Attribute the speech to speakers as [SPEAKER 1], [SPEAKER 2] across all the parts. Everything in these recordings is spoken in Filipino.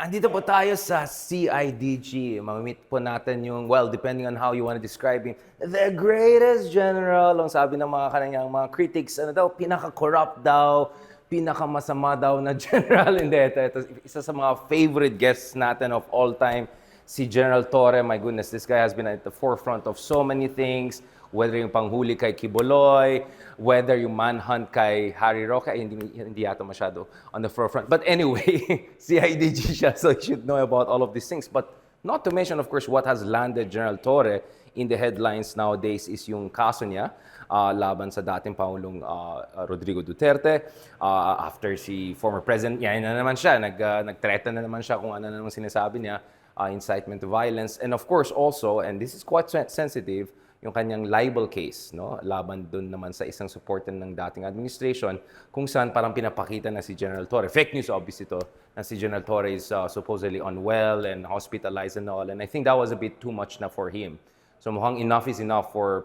[SPEAKER 1] Andito po tayo sa CIDG. Mamimit po natin yung, well, depending on how you want to describe him, the greatest general. Ang sabi ng mga kanyang mga critics, ano daw, pinaka-corrupt daw, pinaka-masama daw na general. Hindi, ito, isa sa mga favorite guests natin of all time, si General Torre. My goodness, this guy has been at the forefront of so many things. Whether yung panghuli kay Kiboy, whether yung manhunt kay Harry Roque, hindi yata masyado on the forefront. But anyway, CIDG siya, so you should know about all of these things. But not to mention, of course, what has landed General Torre in the headlines nowadays is yung kaso niya laban sa dating Pangulong Rodrigo Duterte. After si former president, yan na naman siya, nag-threaten na naman siya kung ano na naman sinasabi niya, incitement to violence. And of course also, and this is quite sensitive, yung kanyang libel case, no? Laban doon naman sa isang supporter ng dating administration kung saan parang pinapakita na si General Torre. Fake news obviously ito, na si General Torre is supposedly unwell and hospitalized and all. And I think that was a bit too much na for him. So mukhang enough is enough for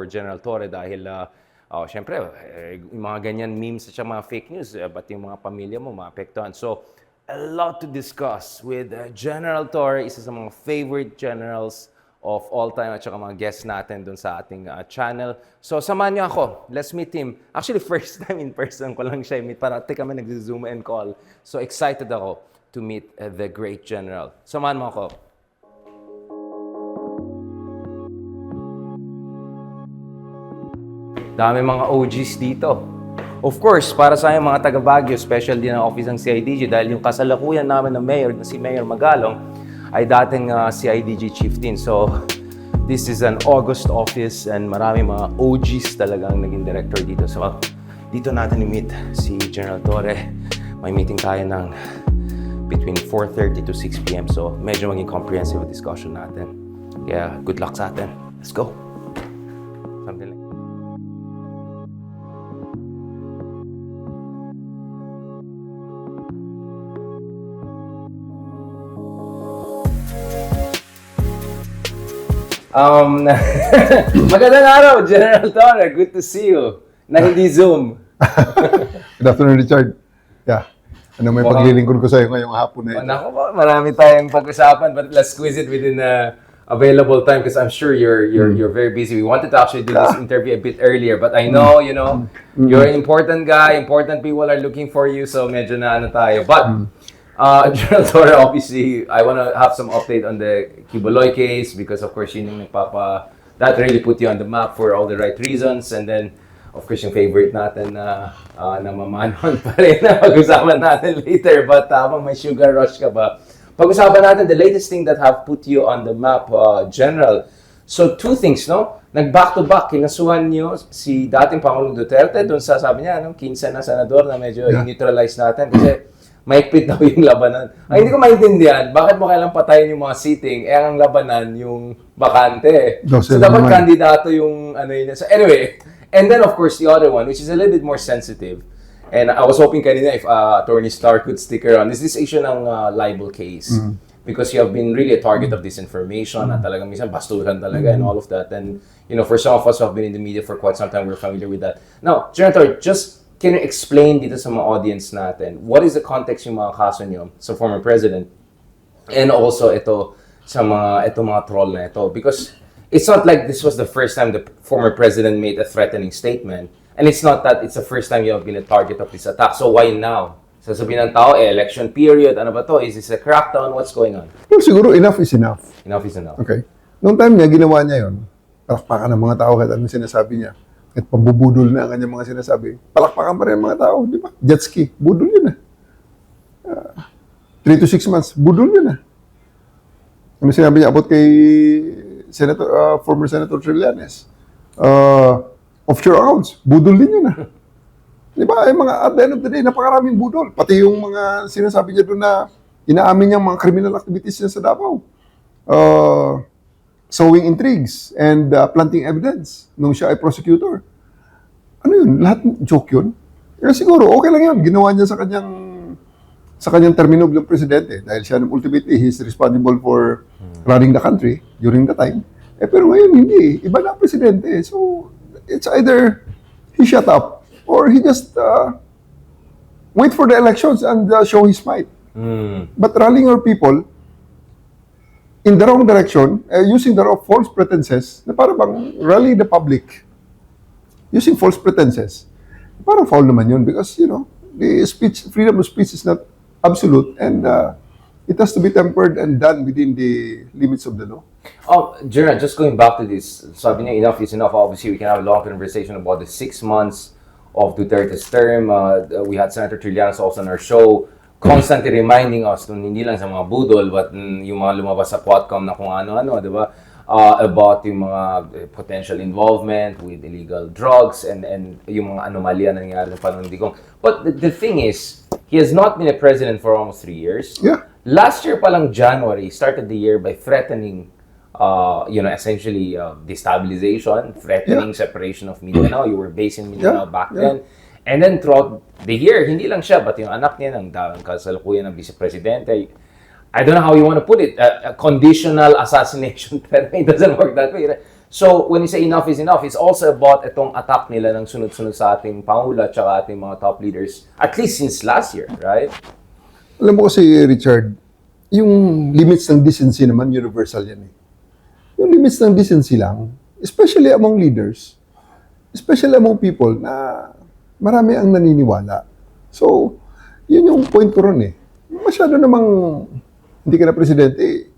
[SPEAKER 1] General Torre dahil syempre, yung mga ganyan memes at mga fake news, ba't yung mga pamilya mo maapektuhan. So a lot to discuss with General Torre, isa sa mga favorite generals of all time at saka mga guests natin dun sa ating channel. So, samahan niyo ako. Let's meet him. Actually, first time in person ko lang siya meet. Parati kami nag-zoom and call. So, excited ako to meet the great general. Samahan mo ako. Dami mga OGs dito. Of course, para sa mga taga Baguio, special din ang office ng CIDG dahil yung kasalukuyan namin ng mayor, na si Mayor Magalong, ay dating CIDG chieftain. So, this is an August office and marami mga OGs talagang naging director dito. So, dito natin i-meet si General Torre. May meeting tayo ng between 4:30 to 6 p.m. So, medyo maging comprehensive discussion natin. Kaya, good luck sa atin. Let's go. Something like magandang araw, General Torre. Good to see you. Na hindi Zoom.
[SPEAKER 2] Good afternoon, Richard. Yeah. May paglilingkod ko sa iyo ngayong hapon na ito.
[SPEAKER 1] Naku po, marami tayong pag-usapan, but let's squeeze it within available time because I'm sure you're very busy. We wanted to actually do this interview a bit earlier, but I know, you know, you're an important guy, important people are looking for you, so medyo na ano tayo. But General Torre, obviously, I want to have some update on the Kiboy Case because, of course, yun yung that really put you on the map for all the right reasons. And then, of course, yung favorite natin na mamanon pa rin na pag-usapan natin later. But may sugar rush ka ba? Pag-usapan natin the latest thing that have put you on the map, General. So, two things, no? Nag-back-to-back, kinasuhan niyo si dating Pangulong Duterte doon sa, sabi niya, 15 na senador na medyo neutralize natin kasi maikpit daw yung labanan. Ay, hindi ko maintindihan, bakit mo kailang patayin yung mga seating, ang labanan yung bakante. So, dapat kandidato yung ano yun. So, anyway, and then of course, the other one, which is a little bit more sensitive, and I was hoping kanina if Attorney Starr could stick around, is this issue ng libel case. Because you have been really a target of disinformation, at talagang minsan basturan talaga and all of that. And, you know, for some of us who have been in the media for quite some time, we're familiar with that. Now, General, just can you explain dito sa mga audience natin, what is the context yung mga kaso nyo sa former president and also ito sa mga troll na ito? Because it's not like this was the first time the former president made a threatening statement, and it's not that it's the first time you have been a target of this attack. So why now? Sasabihin ng tao, election period, ano ba to? Is this a crackdown? What's going on?
[SPEAKER 2] Well, siguro enough is enough.
[SPEAKER 1] Enough is enough.
[SPEAKER 2] Okay. Noong time niya, ginawa niya yun. Palakpakan ng mga tao kahit anong sinasabi niya. At pambubudol na ang kanyang mga sinasabi. Palakpakan pa rin ang mga tao, di ba? Jet ski, budol yun 3 to 6 months, budol yun Ano sinabi niya about kay former Senator Trillanes? Offshore accounts, budol din yun Di ba? At the end of the day, napakaraming budol. Pati yung mga sinasabi niya doon na inaamin niyang mga criminal activities niya sa Davao. Sowing intrigues and planting evidence nung siya ay prosecutor. Ano yun? Lahat joke yun? Kaya siguro, okay lang yun. Ginawa niya sa kanyang termino bilang presidente dahil siya ultimately, he's responsible for running the country during the time. Pero ngayon, hindi. Iba na presidente. So, it's either he shut up or he just wait for the elections and show his might. But rallying our people in the wrong direction, using the wrong false pretenses, na para bang rally the public using false pretenses, parang foul naman yun because, the freedom of speech is not absolute and it has to be tempered and done within the limits of the law.
[SPEAKER 1] Gerald, just going back to this, sabi niya enough is enough. Obviously, we can have a long conversation about the 6 months of Duterte's term. We had Senator Trillanes also on our show, constantly reminding us, hindi lang sa mga budol, but yung mga lumabas sa Quadcom na kung ano-ano, di ba? About yung mga potential involvement with illegal drugs and yung mga anomalya na nangyari ng panundigong. But the thing is, he has not been a president for almost 3 years.
[SPEAKER 2] Yeah.
[SPEAKER 1] Last year palang January, he started the year by threatening, essentially destabilization, threatening separation of Mindanao. You were based in Mindanao back then. And then throughout the year, hindi lang siya, but yung anak niya ng kasalukuyan ng vice-presidente. I don't know how you want to put it, a conditional assassination threat. It doesn't work that way. Right? So when you say enough is enough, it's also about itong attack nila ng sunod-sunod sa ating Pangulo at saka ating mga top leaders, at least since last year, right?
[SPEAKER 2] Alam mo kasi, Richard, yung limits ng decency naman, universal yan eh. Yung limits ng decency lang, especially among leaders, especially among people na marami ang naniniwala. So, yun yung point ko ron eh. Masyado namang hindi ka na presidente,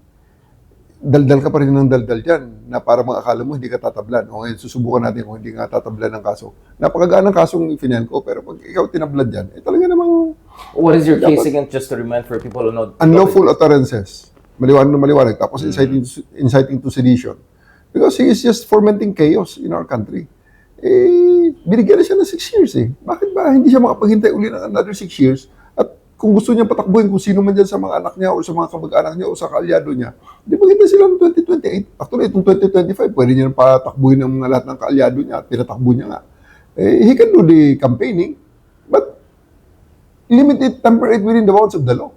[SPEAKER 2] daldal ka pa rin ng daldal dyan na para mga akala mo hindi ka tatablan. O ngayon, susubukan natin kung hindi nga tatablan ng kaso. Napakagaan ng kasong final ko, pero pag ikaw tinablan dyan, talaga namang...
[SPEAKER 1] What is your case again, just to remind for people who know?
[SPEAKER 2] Unlawful utterances. Maliwanag na maliwanag. Tapos inciting to sedition. Because he is just fomenting chaos in our country. Binigyan na siya ng 6 years eh. Bakit ba hindi siya makapaghintay uli ng another 6 years? Kung gusto niya patakbuhin kung sino man dyan sa mga anak niya o sa mga kamag-anak niya o sa kaalyado niya, di ba kita sila ng 2028? Actually, itong 2025, pwede niya patakbuhin ng mga lahat ng kaalyado niya at tinatakbo niya nga. He can do the campaigning, but limit it, temper it within the bounds of the law.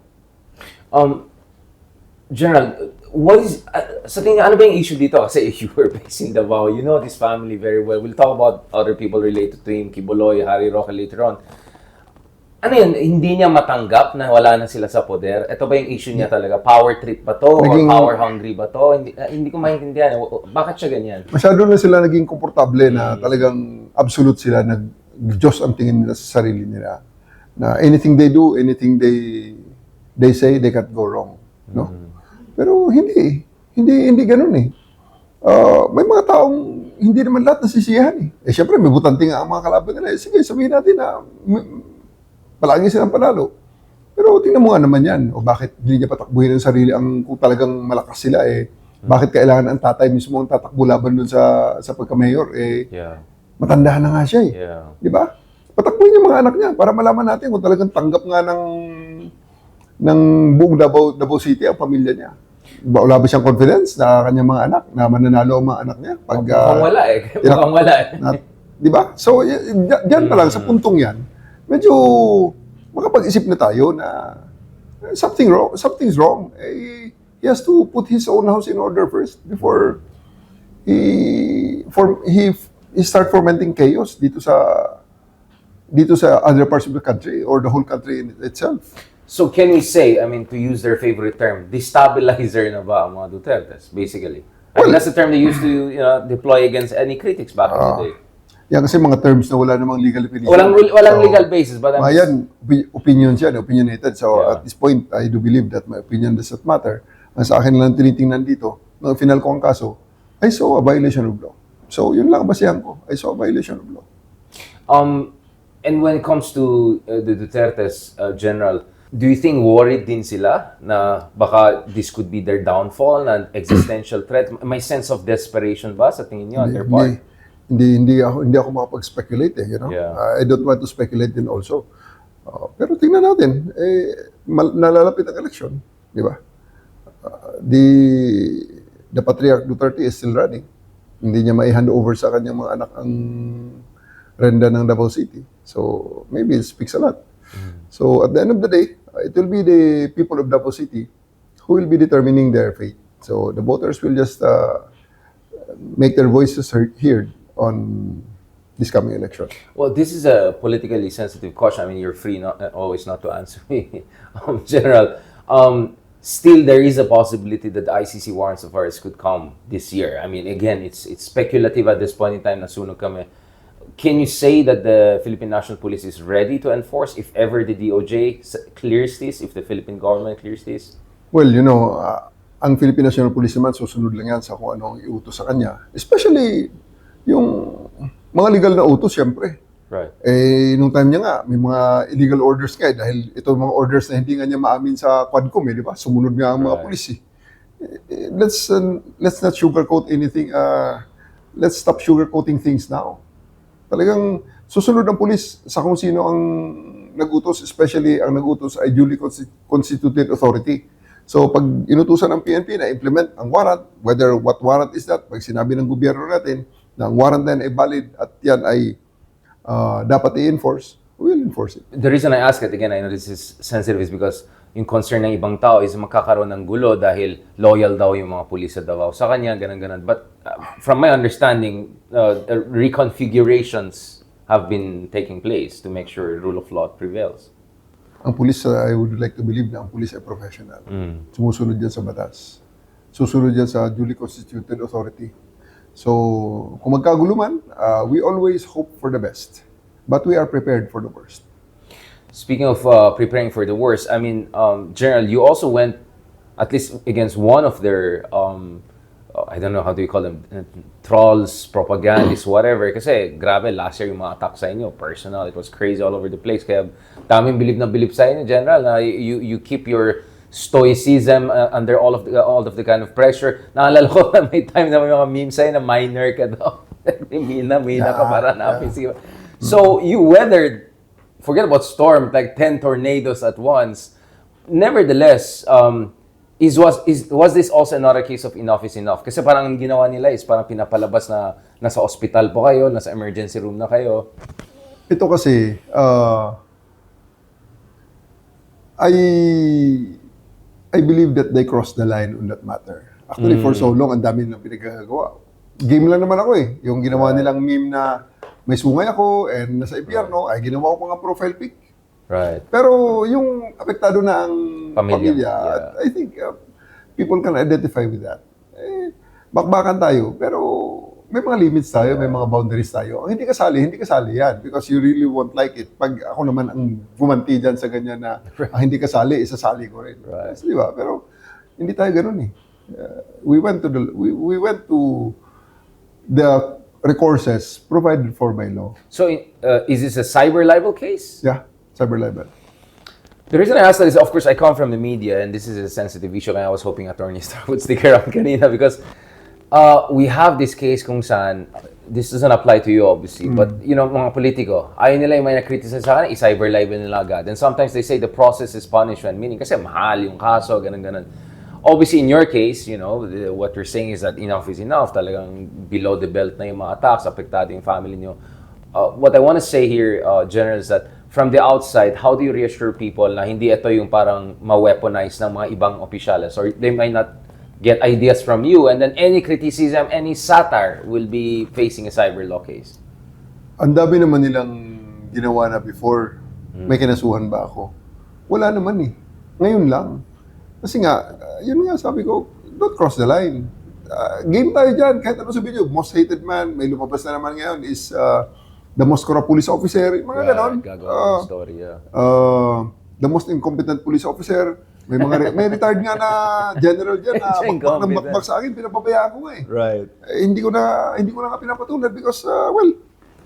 [SPEAKER 1] General, what is, sa tingin niya, ano ba yung issue dito? Kasi you were based in Davao, you know this family very well. We'll talk about other people related to him, Kiboy, Harry Roque later on. Ano yun, hindi niya matanggap na wala na sila sa poder? Ito ba yung issue niya talaga? Power trip ba to? Or power hungry ba to? Hindi ko maintindihan. Bakit siya ganyan?
[SPEAKER 2] Masyado na sila naging komportable na talagang absolute sila, nag-Diyos ang tingin nila sa sarili nila. Na anything they do, anything they say, they can't go wrong. No? Pero hindi ganun eh. May mga taong hindi naman lahat nasisiyahan eh. Siyempre, may butanting ang mga kalaban nila. Sige, sabihin natin na palagi silang panalo. Pero tingnan mo nga naman yan. O bakit hindi niya patakbuhin ang sarili kung talagang malakas sila eh. Bakit kailangan ang tatay mismo ang tatakbo laban dun sa pagka-mayor eh. Matanda na nga siya eh. Di ba? Patakbuhin yung mga anak niya para malaman natin kung talagang tanggap nga ng buong Davao City ang pamilya niya. Wala ba siyang confidence na kanyang mga anak, na mananalo ang mga anak niya?
[SPEAKER 1] Mukhang wala eh. Mukhang wala eh.
[SPEAKER 2] Di ba? So, dyan pa lang, sa puntong yan, medyo makapag-isip na tayo na something's wrong. He has to put his own house in order first before he start fomenting chaos dito sa other parts of the country or the whole country in itself.
[SPEAKER 1] So can we say, I mean, to use their favorite term, destabilizer na ba ang mga Dutertes, basically? I mean, that's the term they used to deploy against any critics back in the day.
[SPEAKER 2] Yan kasi mga terms na wala namang legal definition.
[SPEAKER 1] Walang legal basis. But
[SPEAKER 2] yan, opinion siya, opinionated. So at this point, I do believe that my opinion does not matter. Ang sa akin lang tinitingnan dito, nung final ko ang kaso, I saw a violation of law. So yun lang ang basihan ko. I saw a violation of law.
[SPEAKER 1] And when it comes to the Dutertes, General, do you think worried din sila na baka this could be their downfall, na existential threat? May sense of desperation ba sa tingin niyo on their part?
[SPEAKER 2] Hindi ako makapag-speculate eh, I don't want to speculate din also. Pero tingnan natin, nalalapit ang election, di ba? The Patriarch Duterte is still running. Hindi niya mai-hand over sa kanyang mga anak ang renda ng Davao City. So, maybe it speaks a lot. So, at the end of the day, it will be the people of Davao City who will be determining their fate. So, the voters will just make their voices heard on this coming election.
[SPEAKER 1] Well, this is a politically sensitive question. I mean, you're free not always not to answer me, General. Still, there is a possibility that the ICC warrants of arrest could come this year. I mean, again, it's speculative at this point in time. Nasunog kami. Can you say that the Philippine National Police is ready to enforce if ever the DOJ clears this, if the Philippine government clears this?
[SPEAKER 2] Well, you know, ang Philippine National Police naman susunod lang yan sa kung ano ang iutos sa kanya. Especially yung mga legal na utos, syempre.
[SPEAKER 1] Right.
[SPEAKER 2] Nung time niya nga, may mga illegal orders nga dahil ito mga orders na hindi nga niya maamin sa Quadcom, di ba? Sumunod nga ang mga pulis. Let's not sugarcoat anything. Let's stop sugarcoating things now. Talagang susunod ang pulis sa kung sino ang nag-utos, especially ang nag-utos ay duly constituted authority. So pag inutusan ng PNP na implement ang warrant, whether what warrant is that, pag sinabi ng gobyerno natin na ang warrant na yan ay valid at yan ay dapat i-enforce, we'll enforce it.
[SPEAKER 1] The reason I ask it, again, I know this is sensitive, is because yung concern ng ibang tao is magkakaroon ng gulo dahil loyal daw yung mga pulis sa Davao sa kanya, ganun-ganun. But from my understanding, reconfigurations have been taking place to make sure rule of law prevails.
[SPEAKER 2] Ang pulis, I would like to believe na ang pulis ay professional. Sumusunod yan sa batas. Susunod yan sa duly constituted authority. So, kung magkagulo man, we always hope for the best. But we are prepared for the worst.
[SPEAKER 1] Speaking of preparing for the worst, I mean, General, you also went at least against one of their, I don't know how do you call them, trolls, propagandists, whatever. Kasi grabe, last year yung mga attack sa inyo, personal, it was crazy all over the place. Kaya daming bilib na bilib sa inyo, General, na you keep your stoicism under all of the kind of pressure. Naalala ko na may time na may mga memes sa'yo na minor ka daw. Mina ka para napin. So, you weathered, forget about storm, like 10 tornadoes at once. Nevertheless, was this also another case of enough is enough? Kasi parang ang ginawa nila is parang pinapalabas na nasa hospital po kayo, nasa emergency room na kayo.
[SPEAKER 2] Ito kasi, I believe that they crossed the line on that matter. Actually, for so long, ang dami nilang pinagagawa. Game lang naman ako eh. Yung ginawa nilang meme na may sungay ako and nasa impyerno, ay ginawa ko mga profile pic.
[SPEAKER 1] Right.
[SPEAKER 2] Pero yung apektado na ang pamilya,
[SPEAKER 1] yeah.
[SPEAKER 2] I think people can identify with that. Bakbakan tayo, pero may mga limits tayo, may mga boundaries tayo. Ang hindi kasali yan because you really won't like it. Pag ako naman ang gumanti dyan sa ganyan na hindi kasali, isasali ko rin.
[SPEAKER 1] Right.
[SPEAKER 2] Di ba? Pero hindi tayo ganun eh. We went to the recourses provided for by law.
[SPEAKER 1] So, is this a cyber libel case?
[SPEAKER 2] Yeah, cyber libel.
[SPEAKER 1] The reason I asked that is, of course, I come from the media and this is a sensitive issue and I was hoping Attorney Star would stick around kanina because we have this case kung saan, this doesn't apply to you obviously, but you know, mga politiko, ayaw nila yung may na-criticize sa kanila, i-cyber libel nila agad. And sometimes they say the process is punishment, meaning kasi mahal yung kaso, ganun-ganun. Obviously, in your case, you know, what you're saying is that enough is enough. Talagang below the belt na yung mga attacks, apektado yung family nyo. What I want to say here, General, is that from the outside, how do you reassure people na hindi ito yung parang ma-weaponize ng mga ibang opisyales or they might not get ideas from you and then any criticism, any satire will be facing a cyber law case?
[SPEAKER 2] Ang dami naman nilang ginawa na before. May kinasuhan ba ako? Wala naman eh. Ngayon lang. Kasi nga, yun nga sabi ko, don't cross the line. Game tayo dyan, kahit ano sabihin nyo, most hated man, may lumabas na naman ngayon is the most corrupt police officer, mga ganon.
[SPEAKER 1] Gagawa ng story, yeah.
[SPEAKER 2] The most incompetent police officer, may retired nga na general dyan na bakbak sa akin, pinapabayaan ko nga eh.
[SPEAKER 1] Right.
[SPEAKER 2] Hindi ko na nga pinapatulan because, well,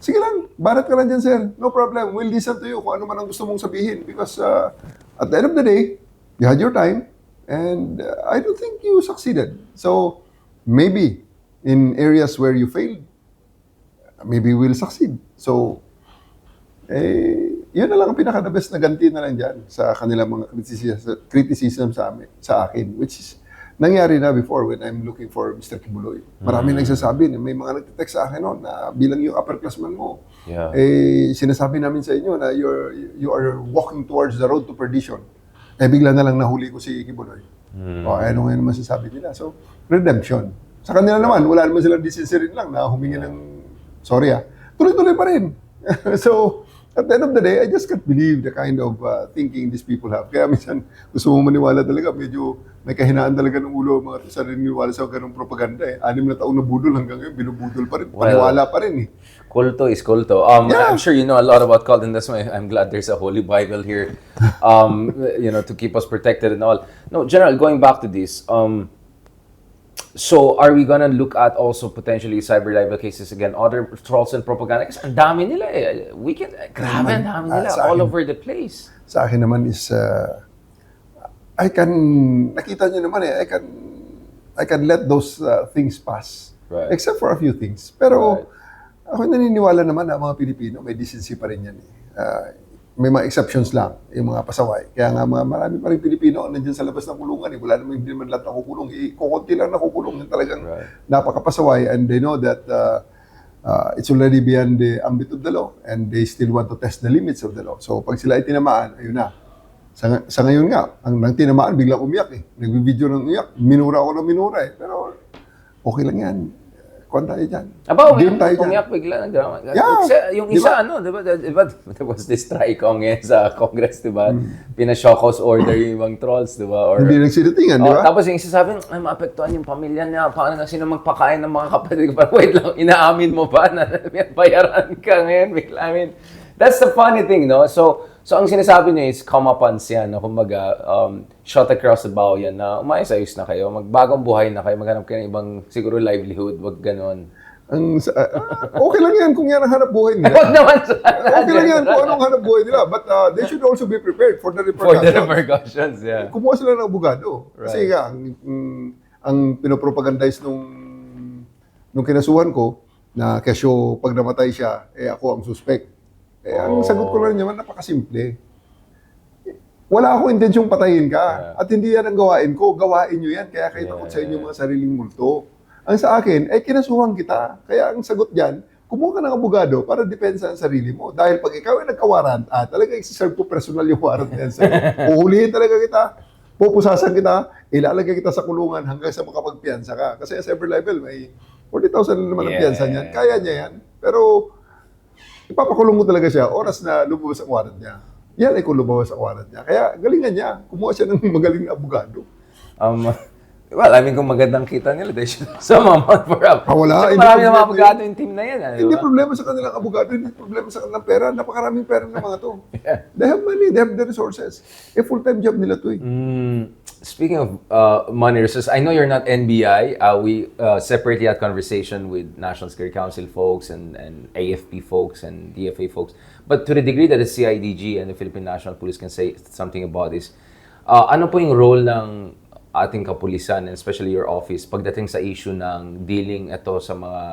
[SPEAKER 2] sige lang, barat ka lang dyan, sir. No problem, we'll listen to you kung ano man ang gusto mong sabihin because at the end of the day, you had your time, and I don't think you succeeded. So, maybe in areas where you failed, maybe we'll succeed. So, yun na lang ang pinaka-the best na ganti na lang dyan sa kanilang mga criticism sa akin, which is nangyari na before when I'm looking for Mr. Kiboy. Marami nagsasabi na may mga nagtitext sa akin noon na bilang yung upperclassman mo, sinasabi namin sa inyo na you are walking towards the road to perdition. Bigla na lang nahuli ko si Kiboy. Ano nga naman sasabi nila? So, redemption. Sa kanila naman, wala naman silang decision lang na humingi ng, sorry tuloy-tuloy pa rin. So, at the end of the day, I just can't believe the kind of thinking these people have. Kaya minsan, gusto mo maniwala talaga, medyo may kahinaan talaga ng ulo mga sa naniniwala sa ganung propaganda eh. 6 na taon na budol hanggang ngayon, binubudol pa rin. Paniwala pa rin eh.
[SPEAKER 1] Kulto is kulto. I'm sure you know a lot about cult, and that's why I'm glad there's a Holy Bible here, to keep us protected and all. No, General, going back to this, so are we gonna look at also potentially cyber libel cases again, other trolls and propaganda? Kasi ang dami nila eh. Grabe, ang dami nila all over the place.
[SPEAKER 2] Sa akin naman is, nakita nyo naman eh, I can let those things pass.
[SPEAKER 1] Right.
[SPEAKER 2] Except for a few things. Pero, ako naniniwala naman na mga Pilipino, may decency pa rin yan eh. May mga exceptions lang, yung mga pasaway. Kaya nga marami pa rin Pilipino ang nandiyan sa labas ng kulungan eh. Wala naman, hindi naman lahat nakukulong. Kukunti lang nakukulong. Yung talagang napakapasaway, and they know that it's already beyond the ambit of the law, and they still want to test the limits of the law. So pag sila ay tinamaan, ayun na. Sa ngayon nga, nang tinamaan, biglang umiyak eh. Nagbibideo ng umiyak. Minura ako ng minura eh. Pero okay lang yan. Kuhan tayo dyan.
[SPEAKER 1] Umiyak bigla ng drama.
[SPEAKER 2] Yeah.
[SPEAKER 1] Yung isa, diba, there was this try-kong sa Congress, diba? Pina-shock house order yung ibang trolls, diba? Or,
[SPEAKER 2] hindi nagsilitingan, diba?
[SPEAKER 1] Tapos yung isa sabi, ay, maapektuhan yung pamilya niya. Paano na sino magpakain ng mga kapatid? Pero wait lang, inaamin mo ba na bayaran ka ngayon? I mean, that's the funny thing, no? So ang sinasabi niya is comeuppance yan, no? Kumbaga, shot across the bow yan, na umayos-ayos na kayo, magbagong buhay na kayo, maghanap kayo ng ibang, siguro, livelihood, wag ganon.
[SPEAKER 2] Okay lang yan kung yan ang hanap buhay nila.
[SPEAKER 1] Wag naman sa
[SPEAKER 2] Okay lang yan kung anong hanap buhay nila. But they should also be prepared for the repercussions.
[SPEAKER 1] For the repercussions, yeah.
[SPEAKER 2] Kumuha sila ng abogado.
[SPEAKER 1] Right.
[SPEAKER 2] Kasi nga, ang pinopropagandize nung kinasuhan ko, na kesyo pag namatay siya, ako ang suspect. Ang sagot ko lang naman, napakasimple. Wala akong intensyong patayin ka. At hindi yan ang gawain ko. Gawain nyo yan. Kaya kayo takot sa inyo mga sariling multo. Ang sa akin, kinasuhan kita. Kaya ang sagot dyan, kumuha ka ng abogado para depensa ang sarili mo. Dahil pag ikaw ay nagka-warrant, talaga i-serve ko personal yung warrant yan sa'yo. Uhulihin talaga kita. Pupusasan kita. Ilalagay kita sa kulungan hanggang sa makapagpiyansa ka. Kasi sa cyber libel, may 40,000 naman ang piyansa niyan. Kaya niya yan. Pero ipapakulong mo talaga siya oras na lumabas ang warrant niya. Yan ay kung lumabas ang warrant niya. Kaya galingan niya. Kumuha siya ng magaling na abogado.
[SPEAKER 1] Well, I mean, kung magandang kita nila, they should sumama for up.
[SPEAKER 2] Wala.
[SPEAKER 1] Marami na mga abogado yung team na yan.
[SPEAKER 2] Hindi problema sa kanilang abogado. Hindi problema sa kanilang pera. Napakaraming pera ng mga to. They have money. They have the resources. Full-time job nila to eh.
[SPEAKER 1] Speaking of money resources, I know you're not NBI. We separately had conversation with National Security Council folks and AFP folks and DFA folks. But to the degree that the CIDG and the Philippine National Police can say something about this, ano po yung role ng ating kapulisan, and especially your office, pagdating sa issue ng dealing ito sa mga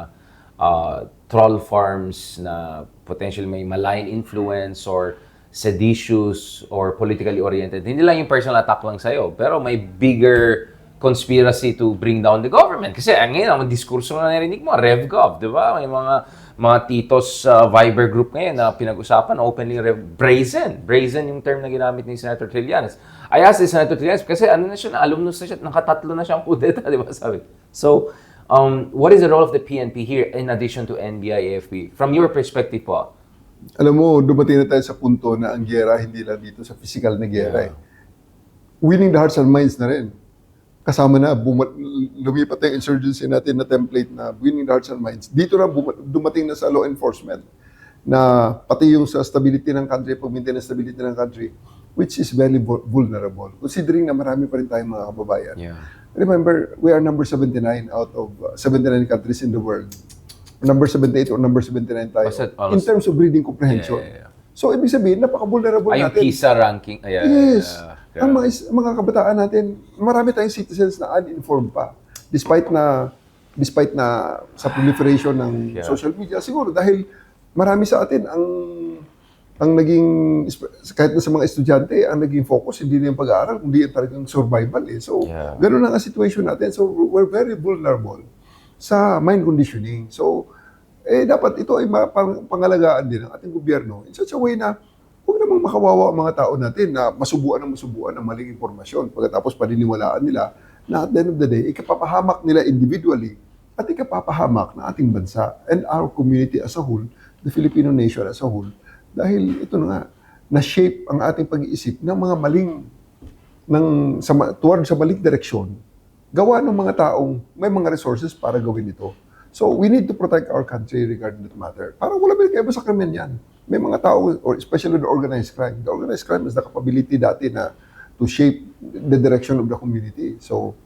[SPEAKER 1] troll farms na potentially may malign influence or seditious or politically oriented? Hindi lang yung personal attack lang sa'yo, pero may bigger conspiracy to bring down the government. Kasi ngayon, ang diskurso na narinig mo, RevGov, di ba? May mga titos Viber group ngayon na pinag-usapan, openly brazen yung term na ginamit ni Senator Trillanes. I asked the Senator Trillanes kasi alumnus na siya, nakatatlo na siyang kudeta, di ba sabi? So, what is the role of the PNP here in addition to NBI, AFP? From your perspective po?
[SPEAKER 2] Alam mo, dumating na tayo sa punto na ang giyera hindi lang dito sa physical na giyera. Winning the hearts and minds na rin. Kasama na, lumipat yung insurgency natin na template na winning the hearts and minds. Dito na dumating na sa law enforcement na pati yung sa stability ng country, pag-maintain ang stability ng country, which is very vulnerable. Considering na marami pa rin tayong mga kababayan. Remember, we are number 79 out of 79 countries in the world. Number 78 or number 79 tayo. In terms of reading comprehension. So, ibig sabihin, napaka-vulnerable natin.
[SPEAKER 1] Yung PISA ranking.
[SPEAKER 2] Yes. Ang mga kabataan natin, marami tayong citizens na uninformed pa. Despite na sa proliferation ng social media, siguro dahil marami sa atin ang naging, kahit na sa mga estudyante, ang naging focus, hindi na yung pag-aaral, kundi yung talagang survival eh. So, gano'n ang situation natin. So, we're very vulnerable sa mind conditioning. So, dapat ito ay pangalagaan din ng ating gobyerno in such a way na huwag namang makawawa ang mga tao natin na masubuan ng maling impormasyon pagkatapos paniniwalaan nila na at the end of the day, ikapapahamak nila individually at ikapapahamak ng ating bansa and our community as a whole the Filipino nation as a whole. Dahil ito na nga, na-shape ang ating pag-iisip ng mga maling, toward sa maling direksyon, gawa ng mga taong may mga resources para gawin ito. So, we need to protect our country regarding that matter. Parang wala ba sa krimen yan. May mga tao, or especially the organized crime. The organized crime is the capability dati na to shape the direction of the community. So,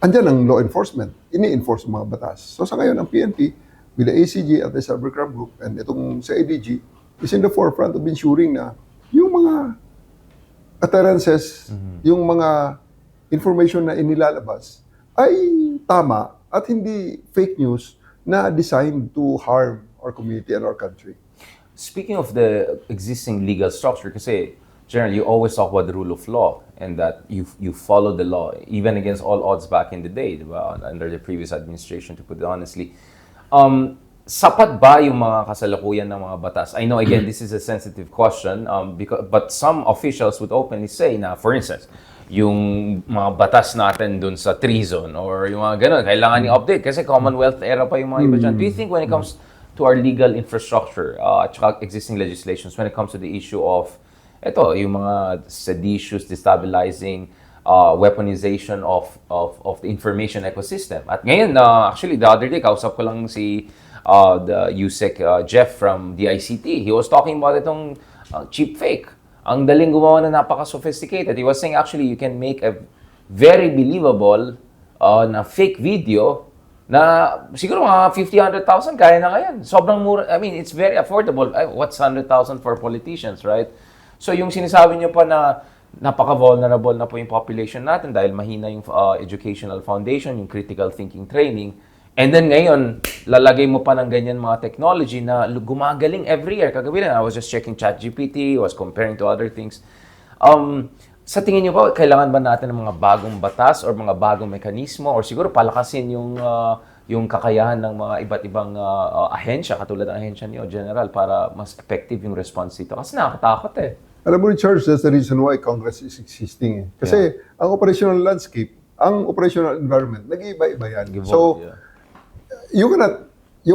[SPEAKER 2] andyan ang law enforcement. Ini-enforce ang mga batas. So, sa ngayon, ang PNP, with the ACG at the Cybercrime Group, and itong sa ADG, is in the forefront of ensuring na yung mga utterances, yung mga information na inilalabas, ay tama at hindi fake news na designed to harm our community and our country.
[SPEAKER 1] Speaking of the existing legal structure, kasi generally you always talk about the rule of law and that you follow the law even against all odds back in the day, diba? Under the previous administration, to put it honestly. Sapat ba yung mga kasalukuyan ng mga batas? I know, again, this is a sensitive question, but some officials would openly say na, for instance, yung mga batas natin dun sa treason or yung mga ganun, kailangan i-update kasi Commonwealth era pa yung mga iba dyan. Do you think when it comes to our legal infrastructure at saka existing legislations, when it comes to the issue of yung mga seditious, destabilizing, weaponization of the information ecosystem. At ngayon, actually, the other day, kausap ko lang si the USEC Jeff from DICT. He was talking about itong cheap fake. Ang daling gumawa na napaka-sophisticated. He was saying, actually, you can make a very believable na fake video na siguro mga 50,000-100,000 kaya na ngayon. Sobrang mura. I mean, it's very affordable. What's 100,000 for politicians, right? So, yung sinasabi niyo pa na napaka-vulnerable na po yung population natin dahil mahina yung educational foundation, yung critical thinking training. And then ngayon, lalagay mo pa ng ganyan mga technology na gumagaling every year. Kagabi na, I was just checking ChatGPT, was comparing to other things. Sa tingin niyo ba, kailangan ba natin ng mga bagong batas or mga bagong mekanismo or siguro palakasin yung kakayahan ng mga iba't ibang ahensya, katulad ng ahensya niyo, General, para mas effective yung response dito? Kasi nakakatakot eh.
[SPEAKER 2] Alam mo, Charles, that's the reason why Congress is existing. Kasi ang operational landscape, ang operational environment, nag-iiba-iba yan. You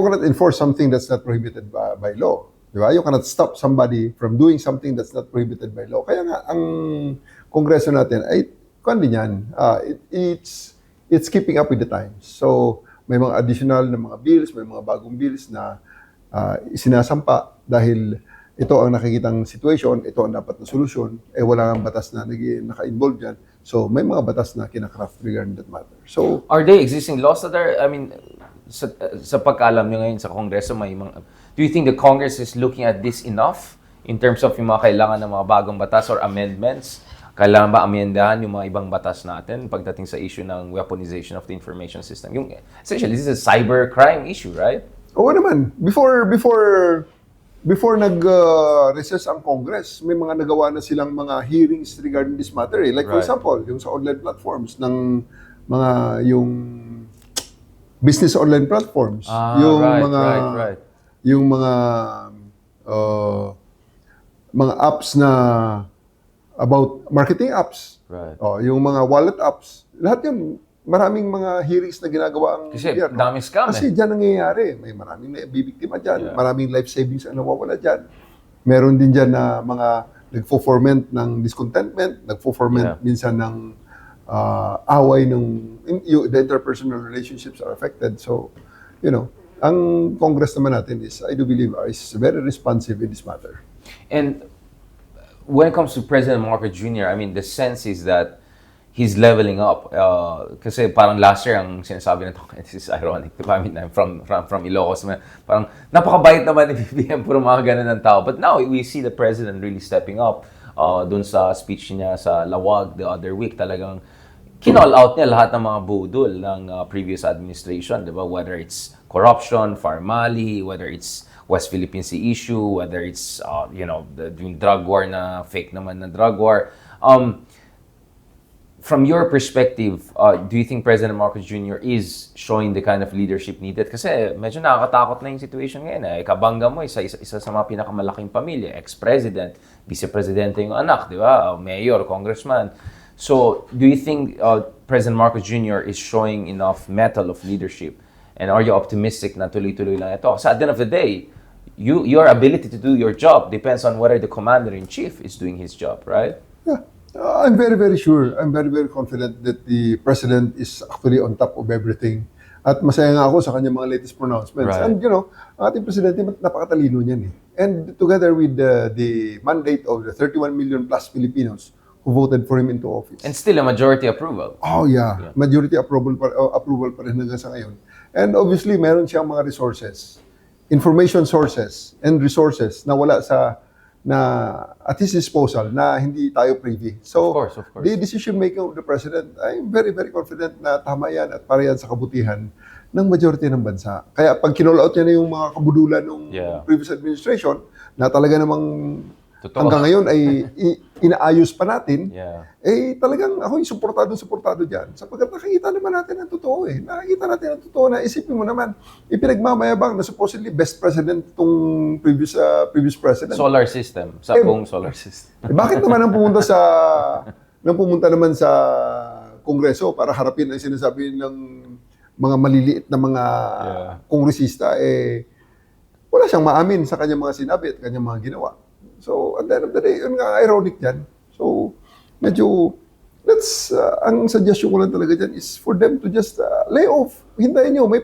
[SPEAKER 2] cannot enforce something that's not prohibited by law. Di ba? You cannot stop somebody from doing something that's not prohibited by law. Kaya nga, ang Kongreso natin ay, kundi yan, it's keeping up with the times. So, may mga additional na mga bills, may mga bagong bills na sinasampa dahil ito ang nakikitang situation, ito ang dapat na solusyon, wala kang batas na naka-involve dyan. So, may mga batas na kinakraft regarding that matter. So,
[SPEAKER 1] are there existing laws that are, I mean, sa pagkaalam nyo ngayon sa Kongreso, do you think the Congress is looking at this enough in terms of yung mga kailangan ng mga bagong batas or amendments? Kailangan ba amendahan yung mga ibang batas natin pagdating sa issue ng weaponization of the information system? Essentially, this is a cybercrime issue, right?
[SPEAKER 2] Oo naman. Before nag-recess ang Congress, may mga nagawa na silang mga hearings regarding this matter. Like, for example, yung sa online platforms ng yung business online platforms. Yung mga apps na about marketing apps. Yung mga wallet apps. Lahat yun, maraming mga hearings na ginagawa ang
[SPEAKER 1] gobyerno. Kasi daming scam
[SPEAKER 2] Kasi dyan nangyayari. May maraming nabibiktima dyan. Maraming life savings ang nawawala dyan. Meron din dyan na mga nagfo-foment ng discontentment, nagfo-foment minsan ng away the interpersonal relationships are affected. So, ang Congress naman natin I do believe, is very responsive in this matter.
[SPEAKER 1] And when it comes to President Marcos Jr., I mean, the sense is that he's leveling up. Kasi parang last year, ang sinasabi nito, this is ironic, I mean, I'm from Ilocos, parang napakabait naman ni BBM, puro mga ganun ng tao. But now, we see the President really stepping up. Dun sa speech niya sa Lawag the other week, talagang kinall out niya lahat ng mga budol ng previous administration, di ba? Whether it's corruption, Farmali, whether it's West Philippine Sea issue, whether it's yung drug war na fake naman na drug war. From your perspective, do you think President Marcos Jr. is showing the kind of leadership needed? Kasi medyo nakakatakot na yung situation ngayon. Kabangga mo, isa sa mga pinakamalaking pamilya, ex-president, vice-presidente yung anak, di ba? Mayor, congressman. So, do you think President Marcos Jr. is showing enough mettle of leadership And are you optimistic na tuloy-tuloy lang ito? So at the end of the day, your ability to do your job depends on whether the commander-in-chief is doing his job, right?
[SPEAKER 2] Yeah. I'm very, very sure. I'm very, very confident that the president is actually on top of everything. At masaya nga ako sa kanyang mga latest pronouncements.
[SPEAKER 1] Right.
[SPEAKER 2] And ang ating presidente, napakatalino niyan eh. And together with the mandate of the 31 million plus Filipinos who voted for him into office.
[SPEAKER 1] And still a majority approval.
[SPEAKER 2] Oh yeah. Majority approval pa rin hanggang sa ngayon. And obviously, meron siyang mga resources, information sources, and resources na wala at his disposal na hindi tayo privy. So,
[SPEAKER 1] Of course.
[SPEAKER 2] the decision making of the president, I'm very, very confident na tama yan at para yan sa kabutihan ng majority ng bansa. Kaya pag kinall-out niya na yung mga kabudulan ng previous administration, na talaga namang
[SPEAKER 1] Totoo.
[SPEAKER 2] hanggang ngayon ay inaayos pa natin, talagang ako'y suportado dyan. Sapagkat nakikita naman natin ang totoo eh. Nakikita natin ang totoo na isipin mo naman, ipinagmamayabang na supposedly best president itong previous president.
[SPEAKER 1] Solar system. Sa buong solar system.
[SPEAKER 2] Bakit naman nang pumunta naman sa Kongreso para harapin ang sinasabi ng mga maliliit na mga kongresista, wala siyang maamin sa kanyang mga sinabi at kanyang mga ginawa. So, at the end of the day, yun nga ironic dyan. So, medyo, ang suggestion ko lang talaga dyan is for them to just lay off. Hintayin nyo, may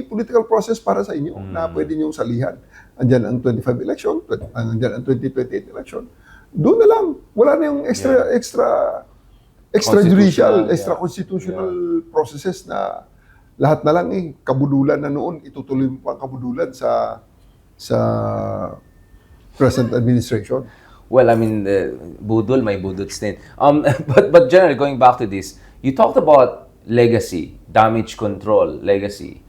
[SPEAKER 2] political process para sa inyo na pwede nyo salihan. Andyan ang 25 election, andyan ang 2028 election. Doon na lang. Wala na yung extrajudicial, extra-constitutional processes na lahat na lang kabudulan na noon, itutuloy mo pa ang kabudulan sa present administration.
[SPEAKER 1] Well, I mean, Budol, may Budol din. But generally, going back to this, you talked about legacy, damage control, legacy.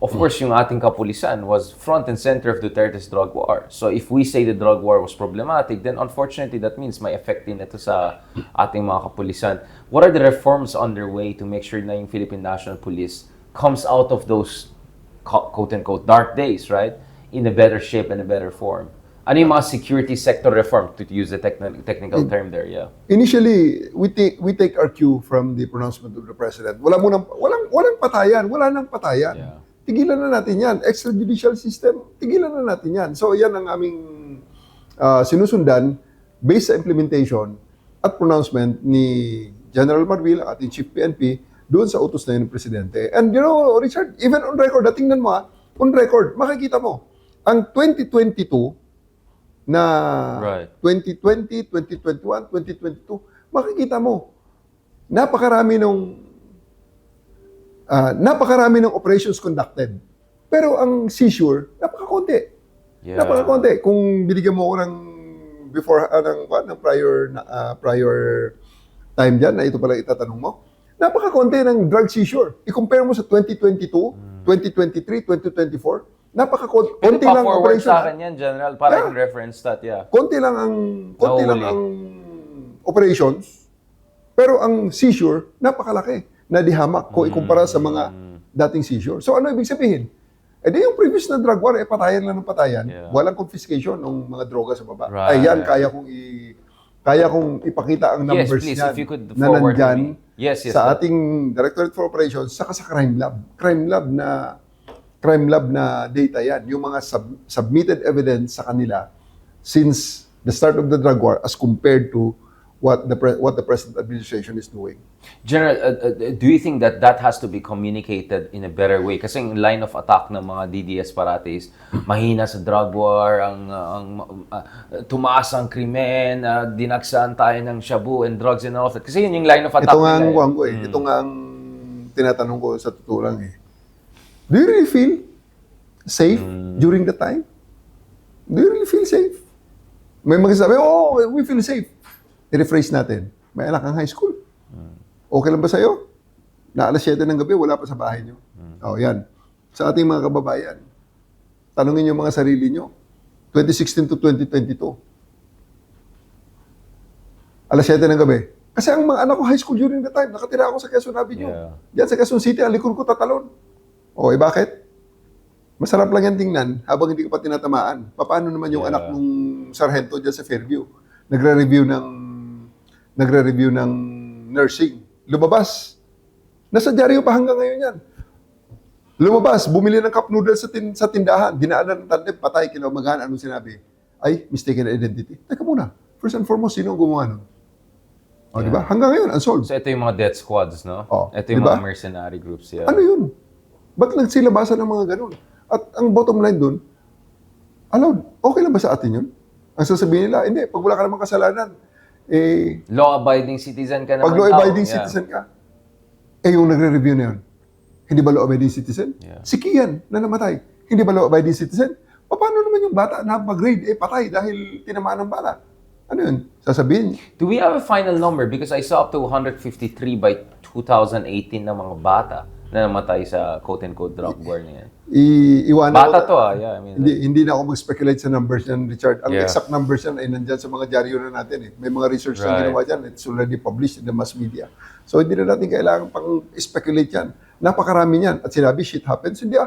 [SPEAKER 1] Of course, yung ating kapulisan was front and center of Duterte's drug war. So if we say the drug war was problematic, then unfortunately, that means may effect din ito sa ating mga kapulisan. What are the reforms underway to make sure na yung Philippine National Police comes out of those quote-unquote dark days, right? In a better shape and a better form. Ano yung mga security sector reform, to use the technical term there,
[SPEAKER 2] Initially, we take our cue from the pronouncement of the president. Walang patayan, wala nang patayan.
[SPEAKER 1] Yeah.
[SPEAKER 2] Tigilan na natin yan. Extrajudicial system, tigilan na natin yan. So, yan ang aming sinusundan based sa implementation at pronouncement ni General Marbil, ang ating Chief PNP, doon sa utos na yun ng Presidente. And Richard, even on record, tingnan mo on record, makikita mo, ang 2022 na 2020, 2021, 2022, makikita mo, napakarami ng operations conducted. Pero ang seizure, napakakonti. Napakakonti. Kung binigyan mo ako ng prior time dyan, na ito pala itatanong mo, napakakonti ng drug seizure. I-compare mo sa 2022, 2023, 2024, konti lang operation.
[SPEAKER 1] Sa akin yan, General, para yung reference stat,
[SPEAKER 2] Konti lang ang operations, pero ang seizure, napakalaki na dihamak kung ikumpara sa mga dating seizure. So ano ibig sabihin? Yung previous na drug war, patayan lang ng patayan. Walang confiscation ng mga droga sa baba.
[SPEAKER 1] Right.
[SPEAKER 2] Ayan, kaya kong ipakita ang numbers
[SPEAKER 1] please,
[SPEAKER 2] niyan
[SPEAKER 1] if you could
[SPEAKER 2] na
[SPEAKER 1] forward
[SPEAKER 2] nandyan sa
[SPEAKER 1] sir.
[SPEAKER 2] ating Directorate for Operations saka sa Crime Lab. Crime Lab na data yan. Yung mga submitted evidence sa kanila since the start of the drug war as compared to what the present administration is doing.
[SPEAKER 1] General, do you think that has to be communicated in a better way? Kasi yung line of attack ng mga DDS parati is mahina sa drug war, tumaas ang krimen, dinagsaan tayo ng shabu and drugs and all of that. Kasi yun yung line of attack nila.
[SPEAKER 2] Ito nga ang tinatanong ko sa totoo lang Do you really feel safe during the time? Do you really feel safe? May magsasabi, we feel safe. I-rephrase natin. May anak kang high school. Okay lang ba sa'yo? Na alas 7 ng gabi, wala pa sa bahay nyo. Yan. Sa ating mga kababayan, tanungin nyo mga sarili nyo. 2016 to 2022. Alas 7 ng gabi. Kasi ang mga anak ko high school during the time, nakatira ako sa Quezon Avenue. Diyan sa Quezon City, ang likod ko tatalon. Bakit? Masarap lang yan tingnan habang hindi ka pa tinatamaan. Paano naman yung anak nung sarhento dyan sa Fairview? Nagre-review ng nursing. Lumabas. Nasa dyaryo pa hanggang ngayon yan. Lumabas, bumili ng cup noodles sa tindahan, dinaanan ng tandem, patay, kinamagahan, anong sinabi? Ay, mistaken identity. Teka muna, first and foremost, sino ang gumawa nun? O, di ba? Hanggang ngayon, unsolved.
[SPEAKER 1] So ito yung mga death squads, no?
[SPEAKER 2] Oh,
[SPEAKER 1] Ito yung
[SPEAKER 2] diba?
[SPEAKER 1] mga mercenary groups. Yeah.
[SPEAKER 2] Ano yun? Ba't nagsilabasan ng mga ganun? At ang bottom line dun, allowed, okay lang ba sa atin yun? Ang sasabihin nila, hindi, pag wala ka namang kasalanan,
[SPEAKER 1] Law-abiding citizen ka naman.
[SPEAKER 2] pag law-abiding
[SPEAKER 1] Yeah.
[SPEAKER 2] citizen ka, yung nagre-review na yun, hindi ba law-abiding citizen?
[SPEAKER 1] Yeah.
[SPEAKER 2] Si Kian na namatay, hindi ba law-abiding citizen? Paano naman yung bata na pag-grade, patay dahil tinamaan ng bala? Ano yun? Sasabihin,
[SPEAKER 1] Do we have a final number? Because I saw up to 153 by 2018 na mga bata na namatay sa quote-unquote drug war na yan.
[SPEAKER 2] iwanan
[SPEAKER 1] Bata
[SPEAKER 2] ko-
[SPEAKER 1] to yeah. I mean,
[SPEAKER 2] Hindi na ako mag-speculate sa numbers yan, Richard. Ang
[SPEAKER 1] Yeah.
[SPEAKER 2] exact numbers yan ay nandyan sa mga dyaryo na natin. May mga research na
[SPEAKER 1] Right.
[SPEAKER 2] ginawa dyan. It's already published in the mass media. So hindi na natin kailangan pang speculate yan. Napakarami yan. At sinabi, shit happens. Hindi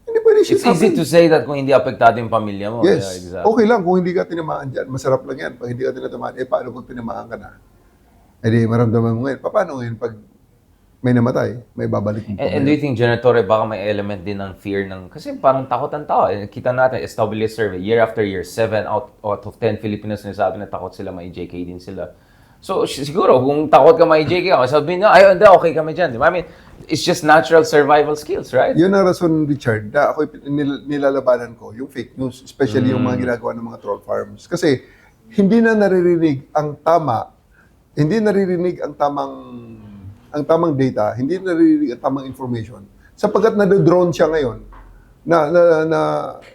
[SPEAKER 2] pwede shit
[SPEAKER 1] it's easy to
[SPEAKER 2] happens.
[SPEAKER 1] say that kung hindi apektado yung pamilya mo.
[SPEAKER 2] Yes.
[SPEAKER 1] Yeah, exactly.
[SPEAKER 2] Okay lang kung hindi ka tinamaan dyan. Masarap lang yan. Pag hindi ka tinatamaan, paano pag tinamaan ka na? Di maramdaman mo ngayon. Paano ngayon pag may namatay, may babalik mo
[SPEAKER 1] And do you think, General Torre, baka may element din ng fear ng... Kasi parang takot ang tao. Kita natin, SWS survey, year after year, 7 out of 10 Filipinos sinasabi na takot sila, may JK din sila. So, siguro, kung takot ka may JK, sabihin na, ayun, okay kami dyan. Di ba? I mean, it's just natural survival skills, right?
[SPEAKER 2] Yun ang rason, Richard, na ako nilalabanan ko, yung fake news, especially yung mga ginagawa ng mga troll farms. Kasi hindi na naririnig ang tama, hindi naririnig ang tamang data, hindi naririnig ang tamang information. Sapagkat na-drone siya ngayon, na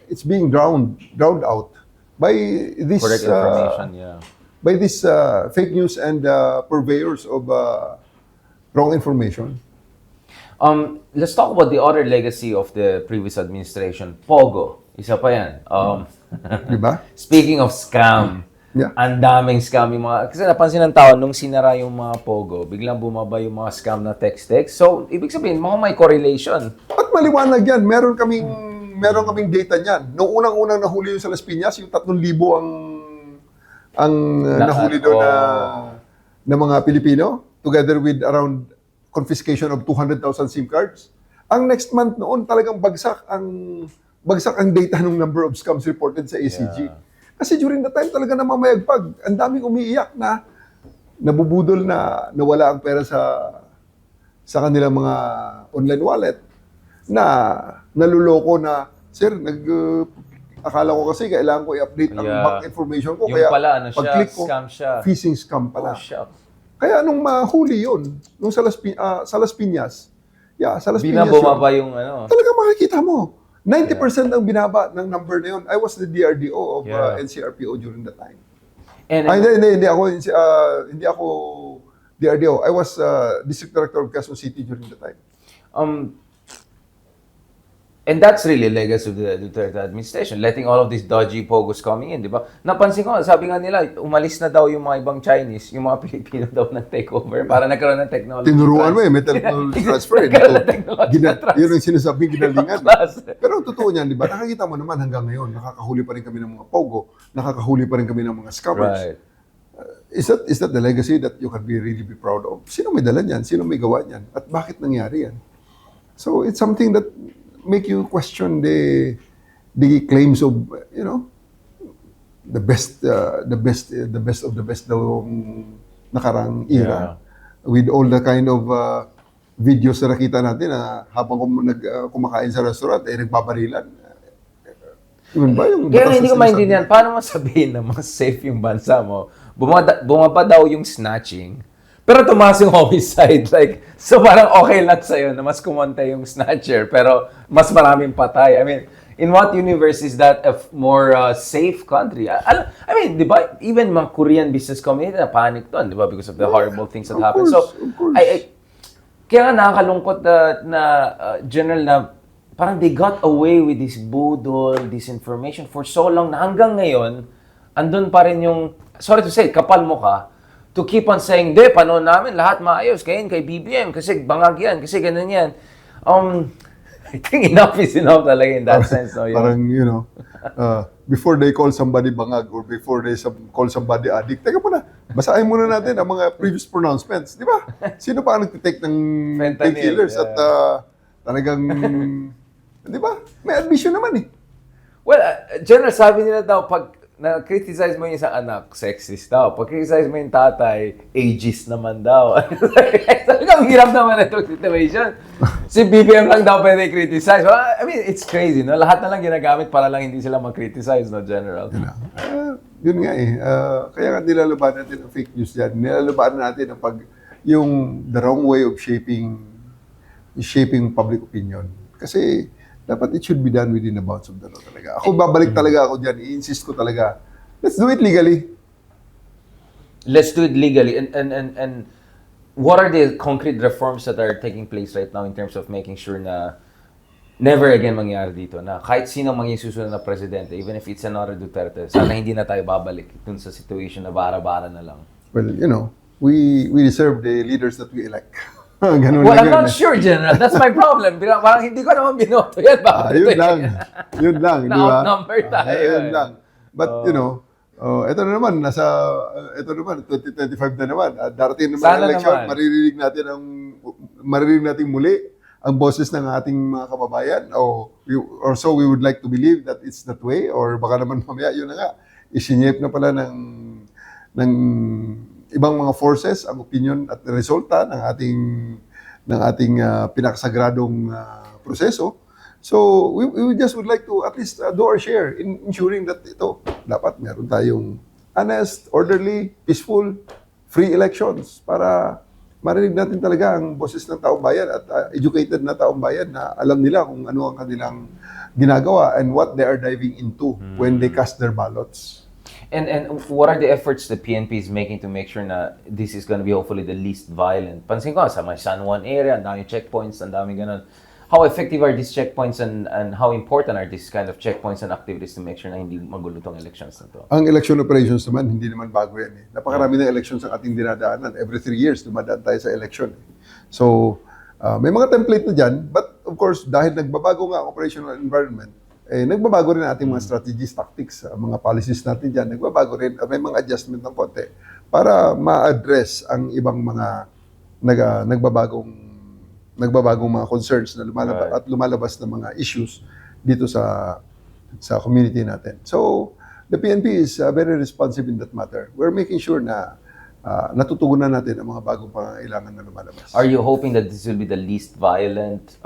[SPEAKER 2] it's being drowned out by this
[SPEAKER 1] Correct information, yeah.
[SPEAKER 2] by this fake news and purveyors of wrong information.
[SPEAKER 1] Let's talk about the other legacy of the previous administration. Pogo. Isa pa yan.
[SPEAKER 2] Di ba?
[SPEAKER 1] Speaking of scam,
[SPEAKER 2] Yeah.
[SPEAKER 1] ang daming scam yung mga... Kasi napansin ng tao, nung sinara yung mga Pogo, biglang bumaba yung mga scam na text-text. So, ibig sabihin, mga may correlation.
[SPEAKER 2] At maliwanag yan. Meron kaming data niyan. Noong unang-unang nahuli yung sa Las Piñas, yung 3,000 ang nahuli doon na mga Pilipino, together with around confiscation of 200,000 SIM cards. Ang next month noon, talagang bagsak ang data ng number of scams reported sa ACG.
[SPEAKER 1] Yeah.
[SPEAKER 2] Kasi during the time talaga namamayagpag. Ang daming umiiyak na nabubudol na nawala ang pera sa kanilang mga online wallet. Na naluloko na, sir, akala ko kasi kailangan ko i-update ang
[SPEAKER 1] Yeah.
[SPEAKER 2] bank information ko.
[SPEAKER 1] Yung
[SPEAKER 2] Kaya
[SPEAKER 1] pala, ano siya,
[SPEAKER 2] pag-click ko,
[SPEAKER 1] scam siya.
[SPEAKER 2] phishing scam pala.
[SPEAKER 1] Oh, shit.
[SPEAKER 2] Kaya nung mahuli yun, nung sa Las Piñas,
[SPEAKER 1] Bumaba yung ano.
[SPEAKER 2] talaga makikita mo. 90% ang binaba ng number na yun. I was the DRDO of
[SPEAKER 1] Yeah.
[SPEAKER 2] NCRPO during that time.
[SPEAKER 1] And,
[SPEAKER 2] Hindi ako DRDO. I was District Director of Quezon City during that time.
[SPEAKER 1] And that's really a legacy of the Duterte administration, letting all of these dodgy pogos coming in, di ba? Napansin ko, sabi nga nila, umalis na daw yung mga ibang Chinese, yung mga Pilipino daw nag-take over para nagkaroon ng technology.
[SPEAKER 2] Tinuruan mo may technology transfer.
[SPEAKER 1] Nagkaroon ng technology transfer.
[SPEAKER 2] Yun ang sinasabing ginalingan.
[SPEAKER 1] Class.
[SPEAKER 2] Pero totoo niyan, di ba? Nakakita mo naman hanggang ngayon, nakakahuli pa rin kami ng mga pogo, nakakahuli pa rin kami ng mga scammers.
[SPEAKER 1] Right.
[SPEAKER 2] Is that the legacy that you can really be proud of? Sino may dala niyan? Sino may gawa niyan? At bakit nangyari yan? So it's something that make you question the claims of, the best of the best daw nakarang era. With all the kind of videos na nakita natin na habang kumakain sa restaurant, nagbabarilan. Yun ba yung
[SPEAKER 1] Kaya
[SPEAKER 2] batas
[SPEAKER 1] hindi
[SPEAKER 2] na
[SPEAKER 1] ko maintindihan, paano mo sabihin na mas safe yung bansa mo? Bumaba daw yung snatching, pero tumaas yung homicide. So parang okay lang sa'yo na mas kumonte yung snatcher, pero mas maraming patay. I mean, in what universe is that a more safe country? I mean, di ba, even mga Korean business community na panic doon, di ba, because of the horrible things that happen. So,
[SPEAKER 2] of course.
[SPEAKER 1] kaya nga nakakalungkot na general na parang they got away with this Budol, disinformation for so long na hanggang ngayon, andun pa rin yung, sorry to say, kapal mo ka, to keep on saying, de, paano namin, lahat maayos, kay BBM, kasi bangag yan, kasi ganun yan. I think enough is enough talaga in that sense. No?
[SPEAKER 2] Parang, before they call somebody bangag or before they call somebody addict, teka muna, basahin muna natin ang mga previous pronouncements. Di ba? Sino pa ang nag-take ng
[SPEAKER 1] Fentanyl,
[SPEAKER 2] painkillers
[SPEAKER 1] yeah.
[SPEAKER 2] at Talagang, di ba? May admission naman eh.
[SPEAKER 1] Well, General, sabi nila daw, pag na-criticize mo yung isang anak, sexist daw. Pag criticize mo yung tatay, ageist naman daw. Talagang hirap naman itong situation. Si BBM lang daw pwede criticize. Well, I mean, it's crazy, no? Lahat na lang ginagamit para lang hindi sila mag-criticize, no, General?
[SPEAKER 2] Yun nga eh. Kaya nga nilalabanan natin ang fake news dyan. Nilalabanan natin ang yung the wrong way of shaping public opinion. Kasi dapat it should be done within the bounds of the law talaga. Ako babalik talaga ako dyan. I-insist ko talaga. Let's do it legally.
[SPEAKER 1] Let's do it legally. And what are the concrete reforms that are taking place right now in terms of making sure na never again mangyari dito, na kahit sino maging susunod na presidente, even if it's another Duterte, sana hindi na tayo babalik dun sa situation na bara-bara na lang.
[SPEAKER 2] Well, you know, we deserve the leaders that we elect. Ganun
[SPEAKER 1] Well,
[SPEAKER 2] lang
[SPEAKER 1] I'm not
[SPEAKER 2] yun.
[SPEAKER 1] sure, General. That's my problem. Parang hindi ko naman binoto yan.
[SPEAKER 2] Yun lang. Yun lang, di ba?
[SPEAKER 1] Na-outnumber tayo.
[SPEAKER 2] Yun lang. But, you know, ito na naman, ito naman, 2025 na naman. Darating naman
[SPEAKER 1] Sana
[SPEAKER 2] ang election,
[SPEAKER 1] naman.
[SPEAKER 2] maririnig natin muli ang boses ng ating mga kababayan. Or so we would like to believe that it's that way. Or baka naman mamaya, yun na nga, isinyep na pala ng ibang mga forces ang opinion at resulta ng ating pinakasagradong proseso. So we just would like to at least do our share in ensuring that ito dapat meron tayong honest, orderly, peaceful, free elections para marinig natin talaga ang boses ng taong bayan at educated na taong bayan na alam nila kung ano ang kanilang ginagawa and what they are diving into when they cast their ballots.
[SPEAKER 1] And what are the efforts the PNP is making to make sure na this is going to be hopefully the least violent? Pansin ko, sa may San Juan area, ang daming checkpoints, ang daming ganun. How effective are these checkpoints and how important are these kind of checkpoints and activities to make sure na hindi magulo tong elections na to?
[SPEAKER 2] Ang election operations naman, hindi naman bago yan eh. Napakarami ng elections ang ating dinadaanan. Every 3 years, dumadaan tayo sa election. So, may mga template na dyan. But of course, dahil nagbabago nga ang operational environment, nagbabago rin ating mga strategies, tactics, mga policies natin dyan. Nagbabago rin, may mga adjustment ng konti para ma-address ang ibang mga nagbabagong mga concerns na lumalabas at lumalabas na mga issues dito sa community natin. So, the PNP is very responsive in that matter. We're making sure na natutugunan natin ang mga bagong pangangailangan na lumalabas.
[SPEAKER 1] Are you hoping that this will be the least violent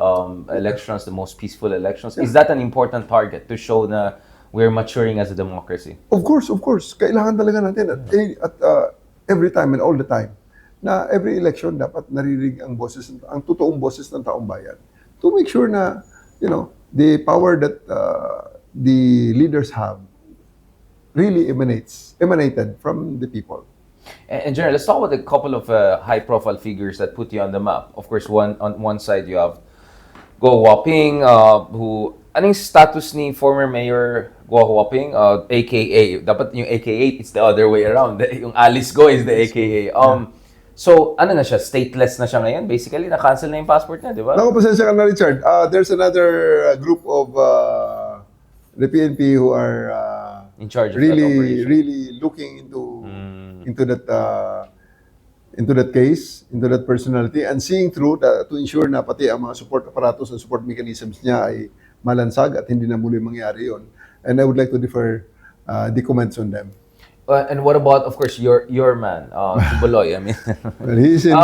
[SPEAKER 1] elections, the most peaceful elections? Is that an important target to show na we're maturing as a democracy?
[SPEAKER 2] Of course. Kailangan talaga natin at every time and all the time na every election dapat naririnig ang totoong boses ng taong bayan to make sure na, you know, the power that the leaders have really emanated from the people.
[SPEAKER 1] And General, let's talk about a couple of high-profile figures that put you on the map. Of course, on one side you have Go Huaping, who anong status ni former Mayor Go Huaping, AKA. Dapat yung AKA, it's the other way around. Yung Alice Go is the AKA. So, ano na siya? Stateless na siya ngayon? Basically, na-cancel na yung passport niya, di ba?
[SPEAKER 2] Naku, pasensya ka na, Richard. There's another group of the PNP who are
[SPEAKER 1] In charge of that operation.
[SPEAKER 2] really looking into that case, into that personality, and seeing through to ensure na pati ang mga support apparatus and support mechanisms niya ay malansag at hindi na muli mangyari yon. And I would like to defer the comments on them.
[SPEAKER 1] And what about, of course, your man, Kiboy? I mean,
[SPEAKER 2] Well, he's in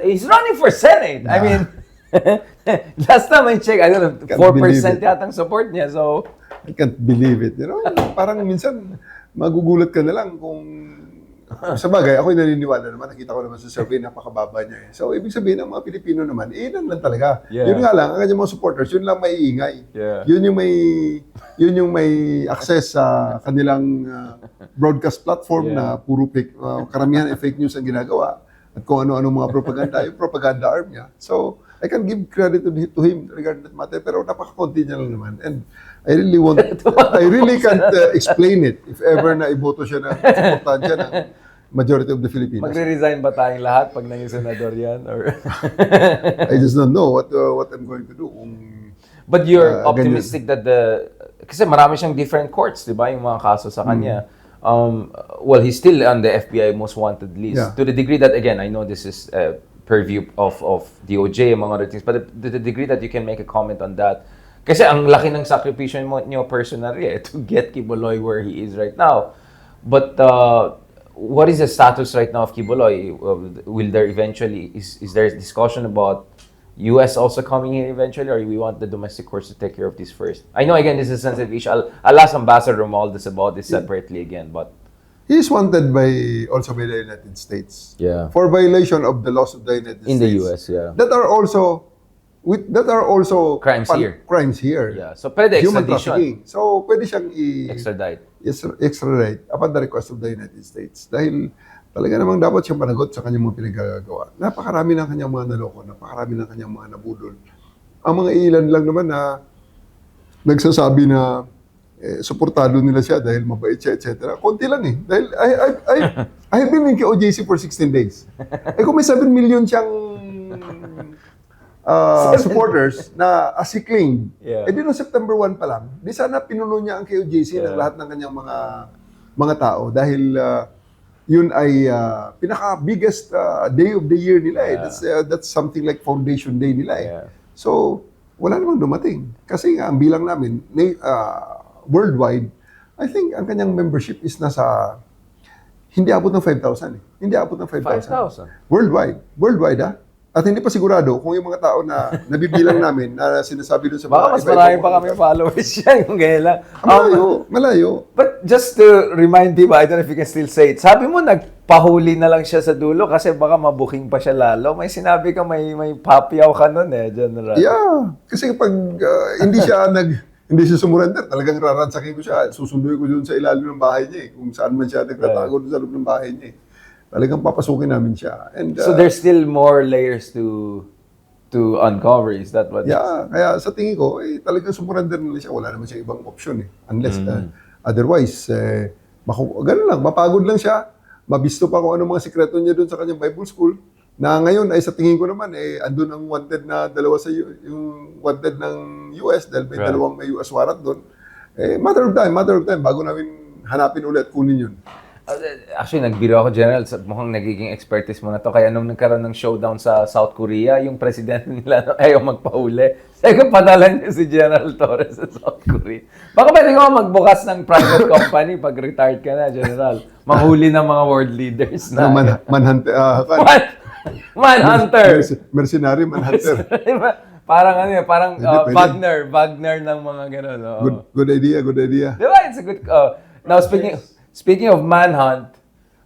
[SPEAKER 1] he's running for Senate. I mean, last time I checked, I don't know, 4% yatang support niya. So,
[SPEAKER 2] I can't believe it. You know, parang minsan magugulat ka na lang kung sa bagay, ako'y naniniwala naman, nakita ko naman sa survey, napakababa niya eh. So, ibig sabihin ng mga Pilipino naman, ilan lang talaga.
[SPEAKER 1] Yeah.
[SPEAKER 2] Yun nga lang, ang kanyang mga supporters, yun lang may ingay.
[SPEAKER 1] Yeah.
[SPEAKER 2] Yun yung may access sa kanilang broadcast platform na puro karamihan ay fake news ang ginagawa. At kung ano-ano mga propaganda, yung propaganda arm niya. So, I can give credit to him regarding that matter, pero napaka-konti niya lang naman. And I really can't explain it if ever na iboto siya na supportahan siya ng majority of the Filipinos.
[SPEAKER 1] magre-resign ba tayong lahat pag naging senador yan? Or
[SPEAKER 2] I just don't know what I'm going to do.
[SPEAKER 1] But you're optimistic that kasi marami siyang different courts, di ba? Yung mga kaso sa kanya. Well, he's still on the FBI most wanted list.
[SPEAKER 2] Yeah.
[SPEAKER 1] To the degree that, again, I know this is purview of DOJ, among other things. But the degree that you can make a comment on that, kasi ang laki ng sakripisyo nyo personally to get Kibuloy where he is right now. But what is the status right now of Kibuloy? Will there eventually, is there discussion about US also coming here eventually, or we want the domestic courts to take care of this first? I know, again, this is a sensitive issue. I'll ask Ambassador Romualdez about this separately again, but...
[SPEAKER 2] He is wanted also by the United States.
[SPEAKER 1] Yeah.
[SPEAKER 2] For violation of the laws of the United States.
[SPEAKER 1] In the US, yeah.
[SPEAKER 2] That are also
[SPEAKER 1] Crimes here.
[SPEAKER 2] Crimes here.
[SPEAKER 1] Yeah. So, pwede
[SPEAKER 2] Human
[SPEAKER 1] extradition.
[SPEAKER 2] trafficking. So, pwede siyang extradite upon the request of the United States. Dahil talaga namang dapat siyang panagot sa kanyang mga pinagagawa. Napakarami ng kanyang mga naloko, napakarami ng kanyang mga nabudol. Ang mga ilan lang naman na nagsasabi na suportado nila siya dahil mabait siya, etc. Konti lang eh. Dahil I have been in KOJC for 16 days. Kung may 7 million siyang supporters na as he claimed, di no September 1 pa lang, di sana pinuno niya ang KOJC ng lahat ng kanyang mga tao dahil yun ay pinaka-biggest day of the year nila eh. That's something like foundation day nila eh. So, wala namang dumating. Kasi nga, ang bilang namin, worldwide, I think ang kanyang membership is nasa, hindi abot ng 5,000 eh. Hindi abot ng 5,000. Worldwide ah. At hindi pa sigurado kung yung mga tao na nabibilang namin na sinasabi doon sa mga
[SPEAKER 1] baka mas marami pa kami followers yan kung kailan.
[SPEAKER 2] Malayo.
[SPEAKER 1] But just to remind you, I don't know if you can still say it, sabi mo nagpahuli na lang siya sa dulo kasi baka mabuking pa siya lalo. May sinabi ka may papyaw ka nun eh, General.
[SPEAKER 2] Yeah. Kasi kapag hindi siya sumurrender, talagang raransakin ko siya. Susunduin ko doon sa ilalim ng bahay niya eh. Kung saan man siya nagtatago doon sa loob ng bahay niya eh. Talagang papasukin namin siya. And,
[SPEAKER 1] so there's still more layers to uncover, is that what?
[SPEAKER 2] Yeah, kaya sa tingin ko, talagang sumurrender nila siya. Wala naman siya ibang option eh. Unless, otherwise, ganun lang, mapagod lang siya. Mabisto pa kung ano mga sikreto niya doon sa kanyang Bible school. Na ngayon ay sa tingin ko naman, andun ang wanted na dalawa yung wanted ng US dahil may dalawang may US warrant doon. Matter of time, bago namin hanapin ulit, kunin yun.
[SPEAKER 1] Actually, nagbiro ako, General, mukhang nagiging expertise mo na to. Kaya nung nagkaroon ng showdown sa South Korea, yung presidente nila ayaw magpahuli. Kaya padalan niya si General Torre sa South Korea. Baka pwede ko magbukas ng private company pag retired ka na, General. Manghuli ng mga world leaders na.
[SPEAKER 2] Manhunter.
[SPEAKER 1] Manhunter!
[SPEAKER 2] Mercenary manhunter.
[SPEAKER 1] parang Wagner ng mga gano'n.
[SPEAKER 2] Good idea.
[SPEAKER 1] Diba? It's a good... now, Speaking of manhunt,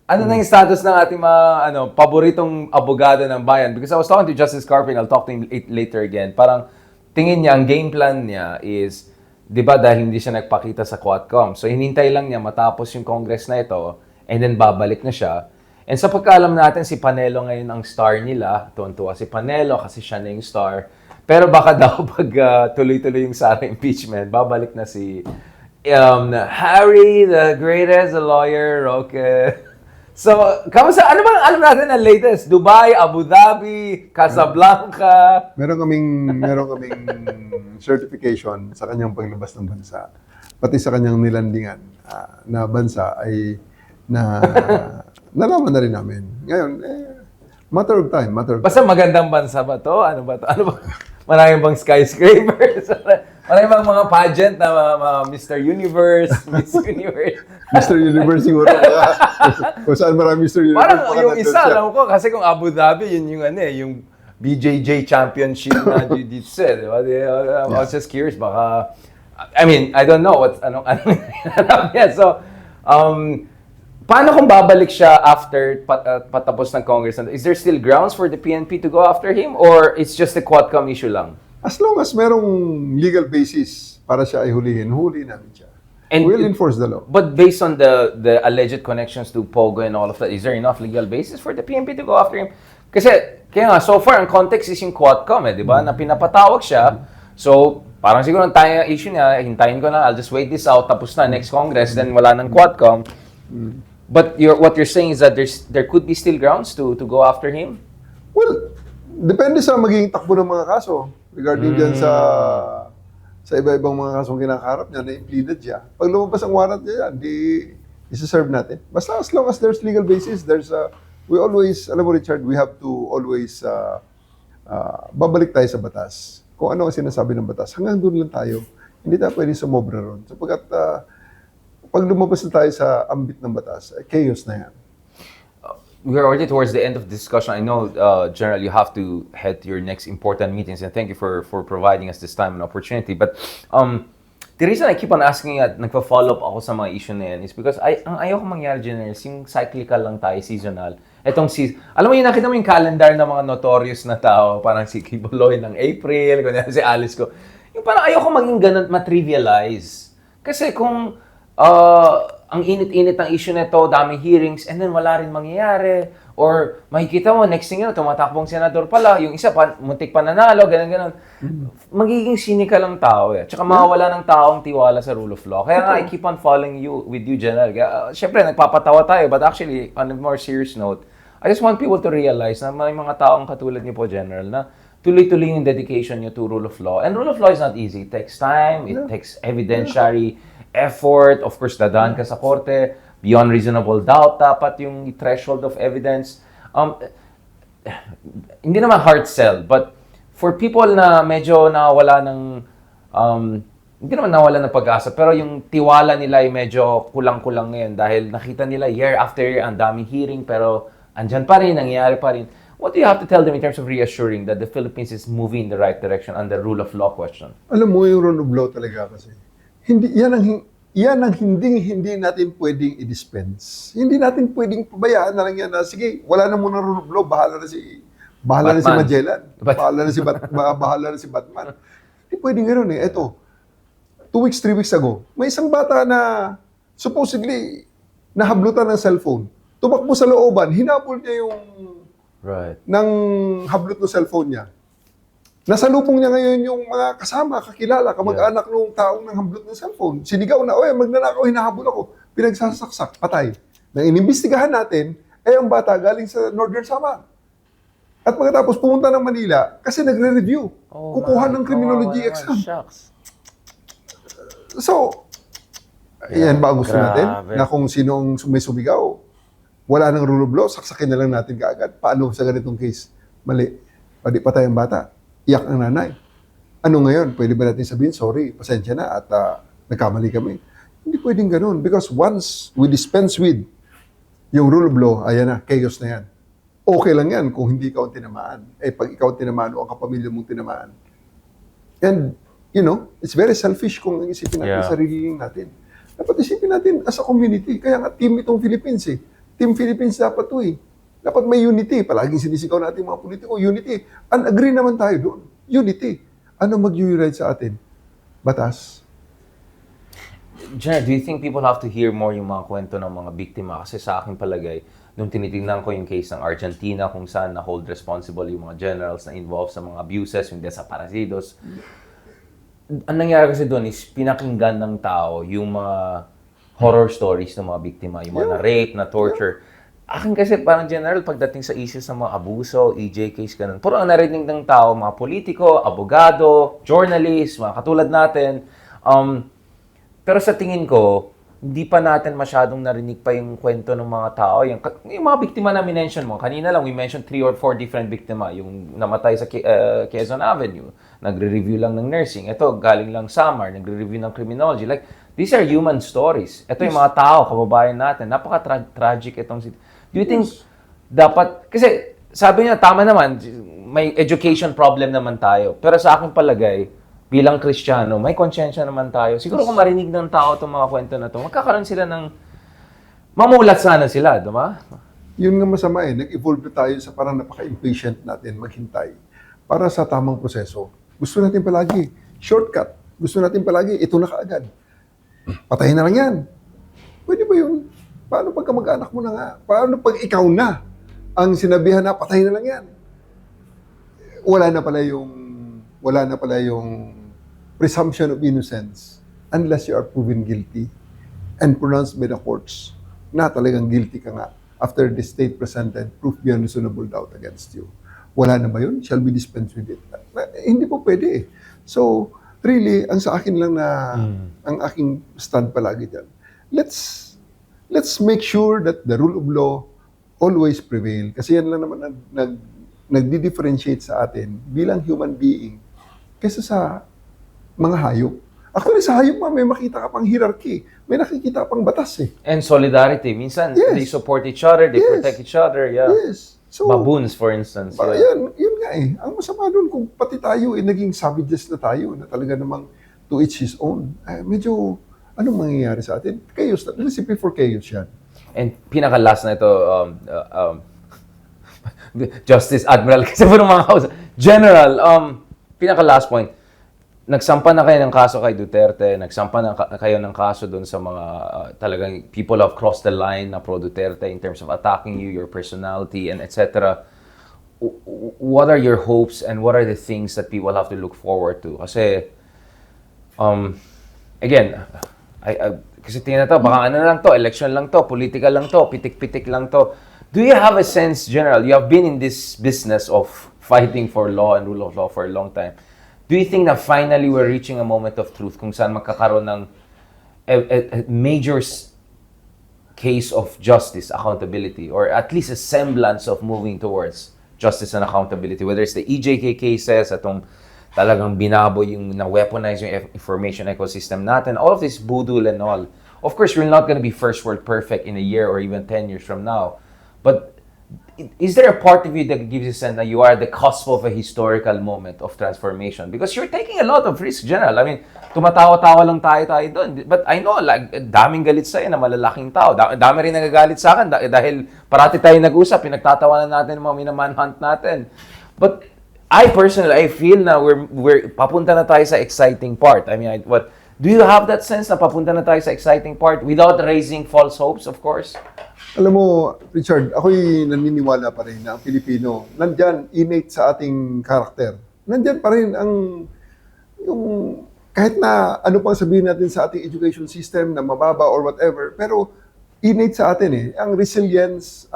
[SPEAKER 1] ano na yung status ng ating mga paboritong abogado ng bayan? Because I was talking to Justice Carpin, I'll talk to him later again. Parang tingin niya, ang game plan niya is, di ba dahil hindi siya nagpakita sa Quadcom. So hinintay lang niya matapos yung Congress na ito and then babalik na siya. And sa pagkaalam natin, si Panelo ngayon ang star nila. Tuwan-tuwa si Panelo kasi siya na yung star. Pero baka daw pag tuloy-tuloy yung Sara impeachment, babalik na si... Harry, the greatest lawyer, okay. So, kamusta? Ano bang alam natin ang latest? Dubai, Abu Dhabi, Casablanca?
[SPEAKER 2] Meron kaming certification sa kanyang paglabas ng bansa. Pati sa kanyang nilandingan na bansa ay nalaman na rin namin. Ngayon, matter of time.
[SPEAKER 1] Basta magandang bansa ba to? Ano ba to? Maraming bang skyscrapers? Maraming bang mga pageant na Mr. Universe, Miss Universe?
[SPEAKER 2] Mr. Universe siguro. Kung saan marami Mr. Universe.
[SPEAKER 1] Parang yung isa, alam ko, kasi kung Abu Dhabi, yun yung BJJ Championship na jiu-jitsu, di ba? I was just curious, baka, I mean, I don't know anong yan. So, paano kung babalik siya after patapos ng Congress? Is there still grounds for the PNP to go after him? Or it's just a Quadcom issue lang?
[SPEAKER 2] As long as merong legal basis para siya ay hulihin, huli namin siya. And we'll enforce the law.
[SPEAKER 1] But based on the alleged connections to Pogo and all of that, is there enough legal basis for the PNP to go after him? Kasi, kaya nga, so far, ang context is yung Quadcom, di ba? Na pinapatawag siya. So, parang siguro ang issue niya, hintayin ko na, I'll just wait this out, tapos na, next Congress, then wala ng Quadcom. But what you're saying is that there could be still grounds to go after him?
[SPEAKER 2] Well, depende sa magiging takbo ng mga kaso. Regarding dyan sa iba-ibang mga kasong kinakaharap niya, na-impleaded siya. Pag lumabas ang warrant niya yan, isa-serve natin. Basta as long as there's legal basis, there's we always, alam mo Richard, we have to always babalik tayo sa batas. Kung ano ang sinasabi ng batas, hanggang doon lang tayo. Hindi tayo pwede sumobra ron. Sapagkat pag lumabas na tayo sa ambit ng batas, chaos na yan.
[SPEAKER 1] We're already towards the end of the discussion. I know, General, you have to head to your next important meetings, and thank you for providing us this time and opportunity. But the reason I keep on asking at nagpa-follow up ako sa mga issue na yan is because ang ayaw ko mangyari, General, yung cyclical lang tayo, seasonal. Alam mo yun, nakita mo yung calendar ng mga notorious na tao, parang si Kiboy ng April, kunyari si Alice ko. Yung parang ayaw ko maging ganun, ma-trivialize. Kasi kung ang init-init ng issue nito, daming hearings, and then wala rin mangyayari. Or makikita mo, next thing tumatakbong senador pala, yung isa pa, muntik pa nanalo, ganun-ganun. Magiging cynical ang tao eh. Tsaka mawawala ng taong tiwala sa rule of law. Kaya nga, I keep on following you with you, General. Siyempre, nagpapatawa tayo, but actually, on a more serious note, I just want people to realize na may mga taong katulad niyo po, General, na tuloy-tuloy yung dedication niyo to rule of law. And rule of law is not easy. It takes time, it takes evidentiary effort. Of course, dadaan ka sa korte, beyond reasonable doubt, dapat yung threshold of evidence. Hindi naman hard sell, but for people na medyo nawala ng, hindi naman nawala ng pag-asa, pero yung tiwala nila ay medyo kulang-kulang ngayon dahil nakita nila year after year, ang daming hearing, pero andyan pa rin, nangyayari pa rin. What do you have to tell them in terms of reassuring that the Philippines is moving in the right direction on the rule of law question?
[SPEAKER 2] Alam mo, yung rule of law talaga kasi, yan ang hindi natin pwedeng i-dispense. Hindi natin pwedeng pabayaan na lang yan na, sige, wala na muna rule of law, bahala na si Magellan, bahala na si Batman. Hindi pwedeng gano'n eh. Eto, 2 weeks, 3 weeks ago, may isang bata na supposedly nahablutan ng cellphone. Tumakbo sa looban, hinabol niya yung ng hablot ng cellphone niya. Nasalubong niya ngayon yung mga kasama, kakilala, kamag-anak ng taong nang hablot ng cellphone. Sinigaw na, oy, magnanakaw, hinahabol ako. Pinagsasaksak, patay. Nang inimbestigahan natin, ang bata galing sa Northern Samar. At pagkatapos pumunta ng Manila, kasi nagre-review. Kukuha ng criminology exam. So, yan ba ang gusto natin? Na kung sinong may sumigaw, wala nang rule of law, saksakin na lang natin kaagad. Paano sa ganitong case? Mali. Padi patay ang bata. Iyak ang nanay. Ano ngayon? Pwede ba natin sabihin, sorry, pasensya na at nagkamali kami? Hindi pwedeng ganun. Because once we dispense with yung rule of law, ayan na, chaos na yan. Okay lang yan kung hindi ikaw ang tinamaan. Pag ikaw ang tinamaan o ang kapamilya mong tinamaan. And, it's very selfish kung isipin natin sarili natin. Dapat isipin natin as a community. Kaya nga, team itong Philippines eh. Team Philippines dapat to eh. Dapat may unity. Palaging sinisigaw natin mga politiko, unity. And agree naman tayo doon. Unity. Ano mag-unite sa atin? Batas.
[SPEAKER 1] Jared, do you think people have to hear more yung mga kwento ng mga biktima? Kasi sa aking palagay, nung tinitingnan ko yung case ng Argentina, kung saan na-hold responsible yung mga generals na involved sa mga abuses, yung desaparecidos. Ang nangyari kasi doon is pinakinggan ng tao yung mga horror stories ng mga biktima, yung mga na-rape, na-torture. Akin kasi parang general, pagdating sa issues ng mga abuso, EJ case, ganun. Puro ang narinig ng tao, mga politiko, abogado, journalist, mga katulad natin. Pero sa tingin ko, hindi pa natin masyadong narinig pa yung kwento ng mga tao. Yung mga biktima na minention mo, kanina lang we mentioned 3 or 4 different biktima. Yung namatay sa Quezon Avenue, nagre-review lang ng nursing. Ito, galing lang Samar, nagre-review ng criminology. Like, these are human stories. Ito yung mga tao, kababayan natin. Napaka-tragic itong do you think dapat, kasi sabi niya, tama naman, may education problem naman tayo. Pero sa aking palagay, bilang Kristiyano, may konsyensya naman tayo. Siguro kung marinig ng tao itong mga kwento na ito, magkakaroon sila ng, mamulat sana sila, di ba?
[SPEAKER 2] Yun nga masama eh. Nag-evolve tayo sa parang napaka-impatient natin maghintay para sa tamang proseso. Gusto natin palagi, shortcut. Gusto natin palagi, ito na kaagad. Patayin na lang yan. Pwede ba yun? Paano pag kamag-anak mo na nga? Paano pag ikaw na ang sinabihan na patayin na lang yan? Wala na pala yung presumption of innocence unless you are proven guilty and pronounced by the courts na talagang guilty ka nga after the state presented proof beyond reasonable doubt against you. Wala na ba yun? Shall we dispense with it? Hindi po pwede eh. So, really, ang sa akin lang na ang aking stand palagi dyan, let's make sure that the rule of law always prevail. Kasi yan lang naman nagdi-differentiate sa atin bilang human being kaysa sa mga hayop. Actually, sa hayop may makita ka pang hierarchy. May nakikita ka pang batas eh.
[SPEAKER 1] And solidarity. Minsan,
[SPEAKER 2] Yes.
[SPEAKER 1] they support each other, they
[SPEAKER 2] Yes.
[SPEAKER 1] protect each other. Yeah.
[SPEAKER 2] Yes. So,
[SPEAKER 1] Baboons, for instance.
[SPEAKER 2] yun nga eh. Ang masama doon kung pati tayo naging savages na tayo na talaga namang to each his own. Medyo, anong mangyayari sa atin? Chaos na. Recipe for chaos yan.
[SPEAKER 1] And pinaka-last na ito, Justice Admiral, kasi po ng mga house. General, pinaka-last point, nagsampa na kayo ng kaso kay Duterte, nagsampa na kayo ng kaso doon sa mga talagang people have crossed the line na pro-Duterte in terms of attacking you, your personality, and etc. What are your hopes and what are the things that people have to look forward to? Kasi, again, kasi tingnan na to, baka ano lang to, election lang to, political lang to, pitik-pitik lang to. Do you have a sense, General, you have been in this business of fighting for law and rule of law for a long time. Do you think that finally we're reaching a moment of truth kung saan magkakaroon ng a major case of justice, accountability, or at least a semblance of moving towards justice and accountability, whether it's the EJK cases, atong talagang binabo yung na-weaponize yung information ecosystem natin, all of this Budol and all. Of course, we're not going to be first world perfect in a year or even 10 years from now. But is there a part of you that gives you a sense that you are at the cusp of a historical moment of transformation? Because you're taking a lot of risk, General. I mean, tumatawa-tawa lang tayo doon. But I know, like, daming galit sa'yo na malalaking tao. Dami rin nagagalit sa akin dahil parati tayo nag-usap, pinagtatawanan natin mga minamanhunt natin. But I personally, I feel na we're papunta na tayo sa exciting part. I mean, do you have that sense na papunta na tayo sa exciting part without raising false hopes, of course?
[SPEAKER 2] Alam mo, Richard, ako'y naniniwala pa rin na ang Pilipino, nandyan, innate sa ating karakter. Nandyan pa rin yung, kahit na ano pang sabihin natin sa ating education system na mababa or whatever, pero innate sa atin eh. Ang resilience,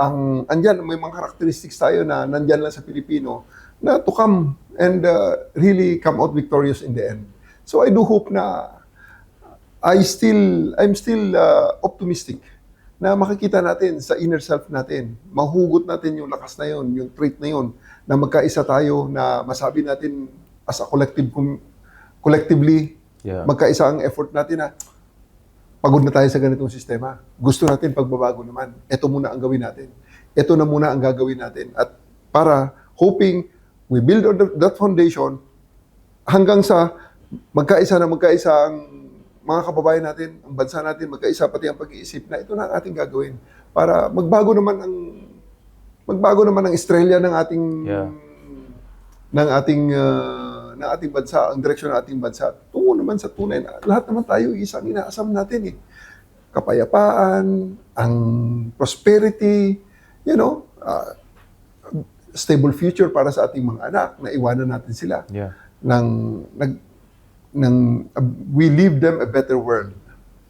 [SPEAKER 2] andyan, may mga characteristics tayo na nandyan lang sa Pilipino na to come and really come out victorious in the end. So I do hope na I'm still optimistic na makikita natin sa inner self natin, mahugot natin yung lakas na yun, yung trait na yun, na magkaisa tayo, na masabi natin as a collectively, magkaisa ang effort natin na pagod na tayo sa ganitong sistema. Gusto natin pagbabago naman. Ito muna ang gawin natin. Ito na muna ang gagawin natin. At para hoping we build on that foundation hanggang sa magkaisa ang mga kababayan natin, ang bansa natin, magkaisa pati ang pag-iisip na ito na ang ating gagawin para magbago naman ang estrella ng ating bansa, ang direksyon ng ating bansa. Tungo naman sa tunay na lahat naman tayo isang inaasam natin eh. Kapayapaan, ang prosperity, stable future para sa ating mga anak, na iwanan natin sila.
[SPEAKER 1] Yeah.
[SPEAKER 2] We leave them a better world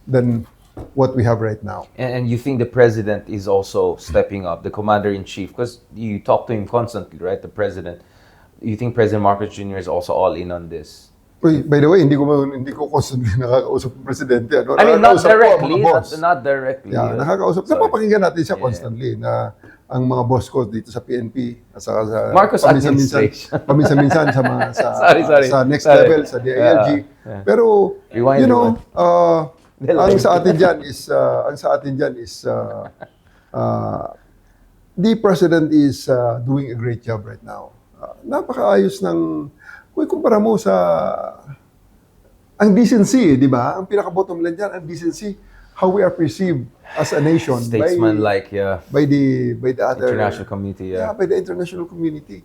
[SPEAKER 2] than what we have right now.
[SPEAKER 1] And you think the president is also stepping up, the commander-in-chief, because you talk to him constantly, right, the president. You think President Marcos Jr. is also all in on this?
[SPEAKER 2] By the way, hindi ko constantly nakakausap ng presidente.
[SPEAKER 1] I mean, not directly.
[SPEAKER 2] Not directly. Yeah, nakakausap. Napapakinggan natin siya constantly na ang mga boss ko dito sa PNP at saka sa
[SPEAKER 1] Marcos administration.
[SPEAKER 2] Paminsan-minsan sa
[SPEAKER 1] sorry.
[SPEAKER 2] sa next level sa DILG. Pero ang sa atin diyan is the president is doing a great job right now. Napakaayos ng kung kumpara mo sa ang decency, di ba? Ang pinaka-bottom line diyan, ang decency, how we are perceived as a nation
[SPEAKER 1] statesman-like,
[SPEAKER 2] by the other
[SPEAKER 1] international community,
[SPEAKER 2] by the international community.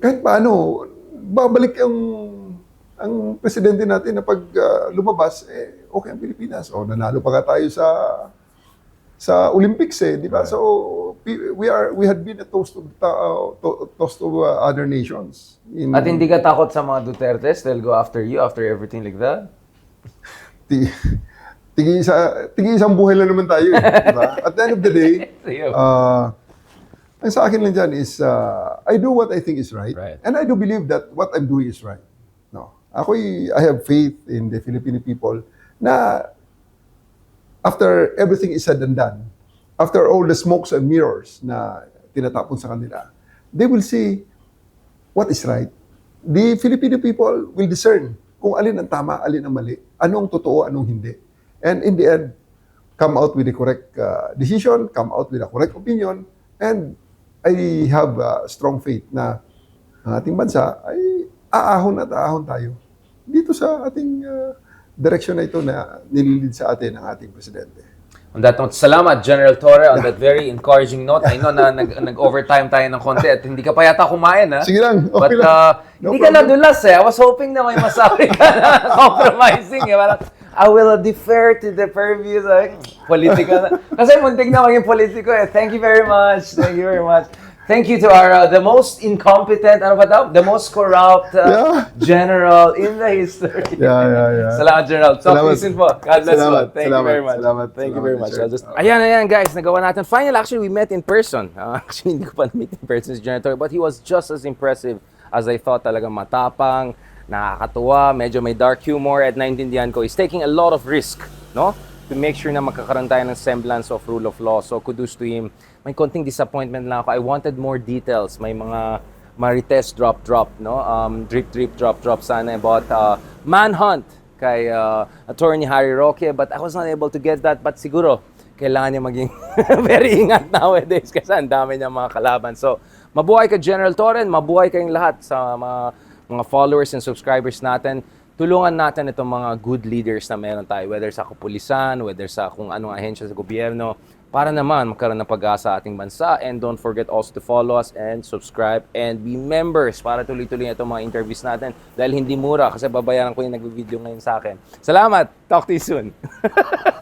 [SPEAKER 2] Kahit paano babalik ang presidente natin na pag lumabas okay ang Pilipinas. Nanalo pa nga tayo sa Olympics di ba? So we had been a toast to other nations.
[SPEAKER 1] At hindi ka takot sa mga Dutertes? They'll go after you after everything like that? Tig-isang buhay lang naman tayo. Diba? At the end of the day, ang sa akin lang dyan is, I do what I think is right. And I do believe that what I'm doing is right. No. I have faith in the Filipino people na after everything is said and done,
[SPEAKER 2] after all the smokes and mirrors na tinatapon sa kanila, they will see what is right. The Filipino people will discern kung alin ang tama, alin ang mali, anong totoo, anong hindi. And in the end, come out with the correct decision, come out with a correct opinion, and I have strong faith na ang ating bansa ay aahon at aahon tayo dito sa ating direksyon na ito na nililid sa atin ng ating presidente.
[SPEAKER 1] On that note, salamat General Torre on that very encouraging note. I know na nag-overtime tayo ng konti at hindi ka pa yata kumain, ha?
[SPEAKER 2] Sige lang, okay
[SPEAKER 1] But
[SPEAKER 2] lang. No
[SPEAKER 1] hindi ka
[SPEAKER 2] problem.
[SPEAKER 1] nadulas, eh. I was hoping na may masabi ka na compromising, eh. Parang, I will defer to the purview of political. Kasi muntik na maging politiko, eh. Thank you very much. Thank you very much. Thank you to our the most incompetent, ano ba daw? The most corrupt general in the history.
[SPEAKER 2] Yeah.
[SPEAKER 1] Salamat, General. Talk to you soon po. God bless po. Thank you very much.
[SPEAKER 2] Salamat.
[SPEAKER 1] Thank you very much.
[SPEAKER 2] Sir.
[SPEAKER 1] Ayan, guys. Nagawa natin. Finally, actually, we met in person. Actually, hindi ko pa na-meet in person si General Torre, but he was just as impressive as I thought. Talagang matapang, nakakatuwa, medyo may dark humor, at naintindihan ko, he's taking a lot of risk, no? To make sure na magkakaroon tayo ng semblance of rule of law. So, kudos to him. May konting disappointment lang ako. I wanted more details. May mga marites drop, no? Drip, drop sana about manhunt kay Attorney Harry Roque, but I was not able to get that. But siguro, kailangan niya maging very ingat nowadays kasi ang dami niya mga kalaban. So, mabuhay ka General Torre, mabuhay kayong lahat sa mga followers and subscribers natin. Tulungan natin itong mga good leaders na meron tayo, whether sa kapulisan, whether sa kung anong ahensya sa gobyerno, para naman magkaroon ng pag-asa sa ating bansa. And don't forget also to follow us and subscribe and be members para tuloy-tuloy itong mga interviews natin dahil hindi mura kasi babayaran ko yung nag-video ngayon sa akin. Salamat! Talk to you soon!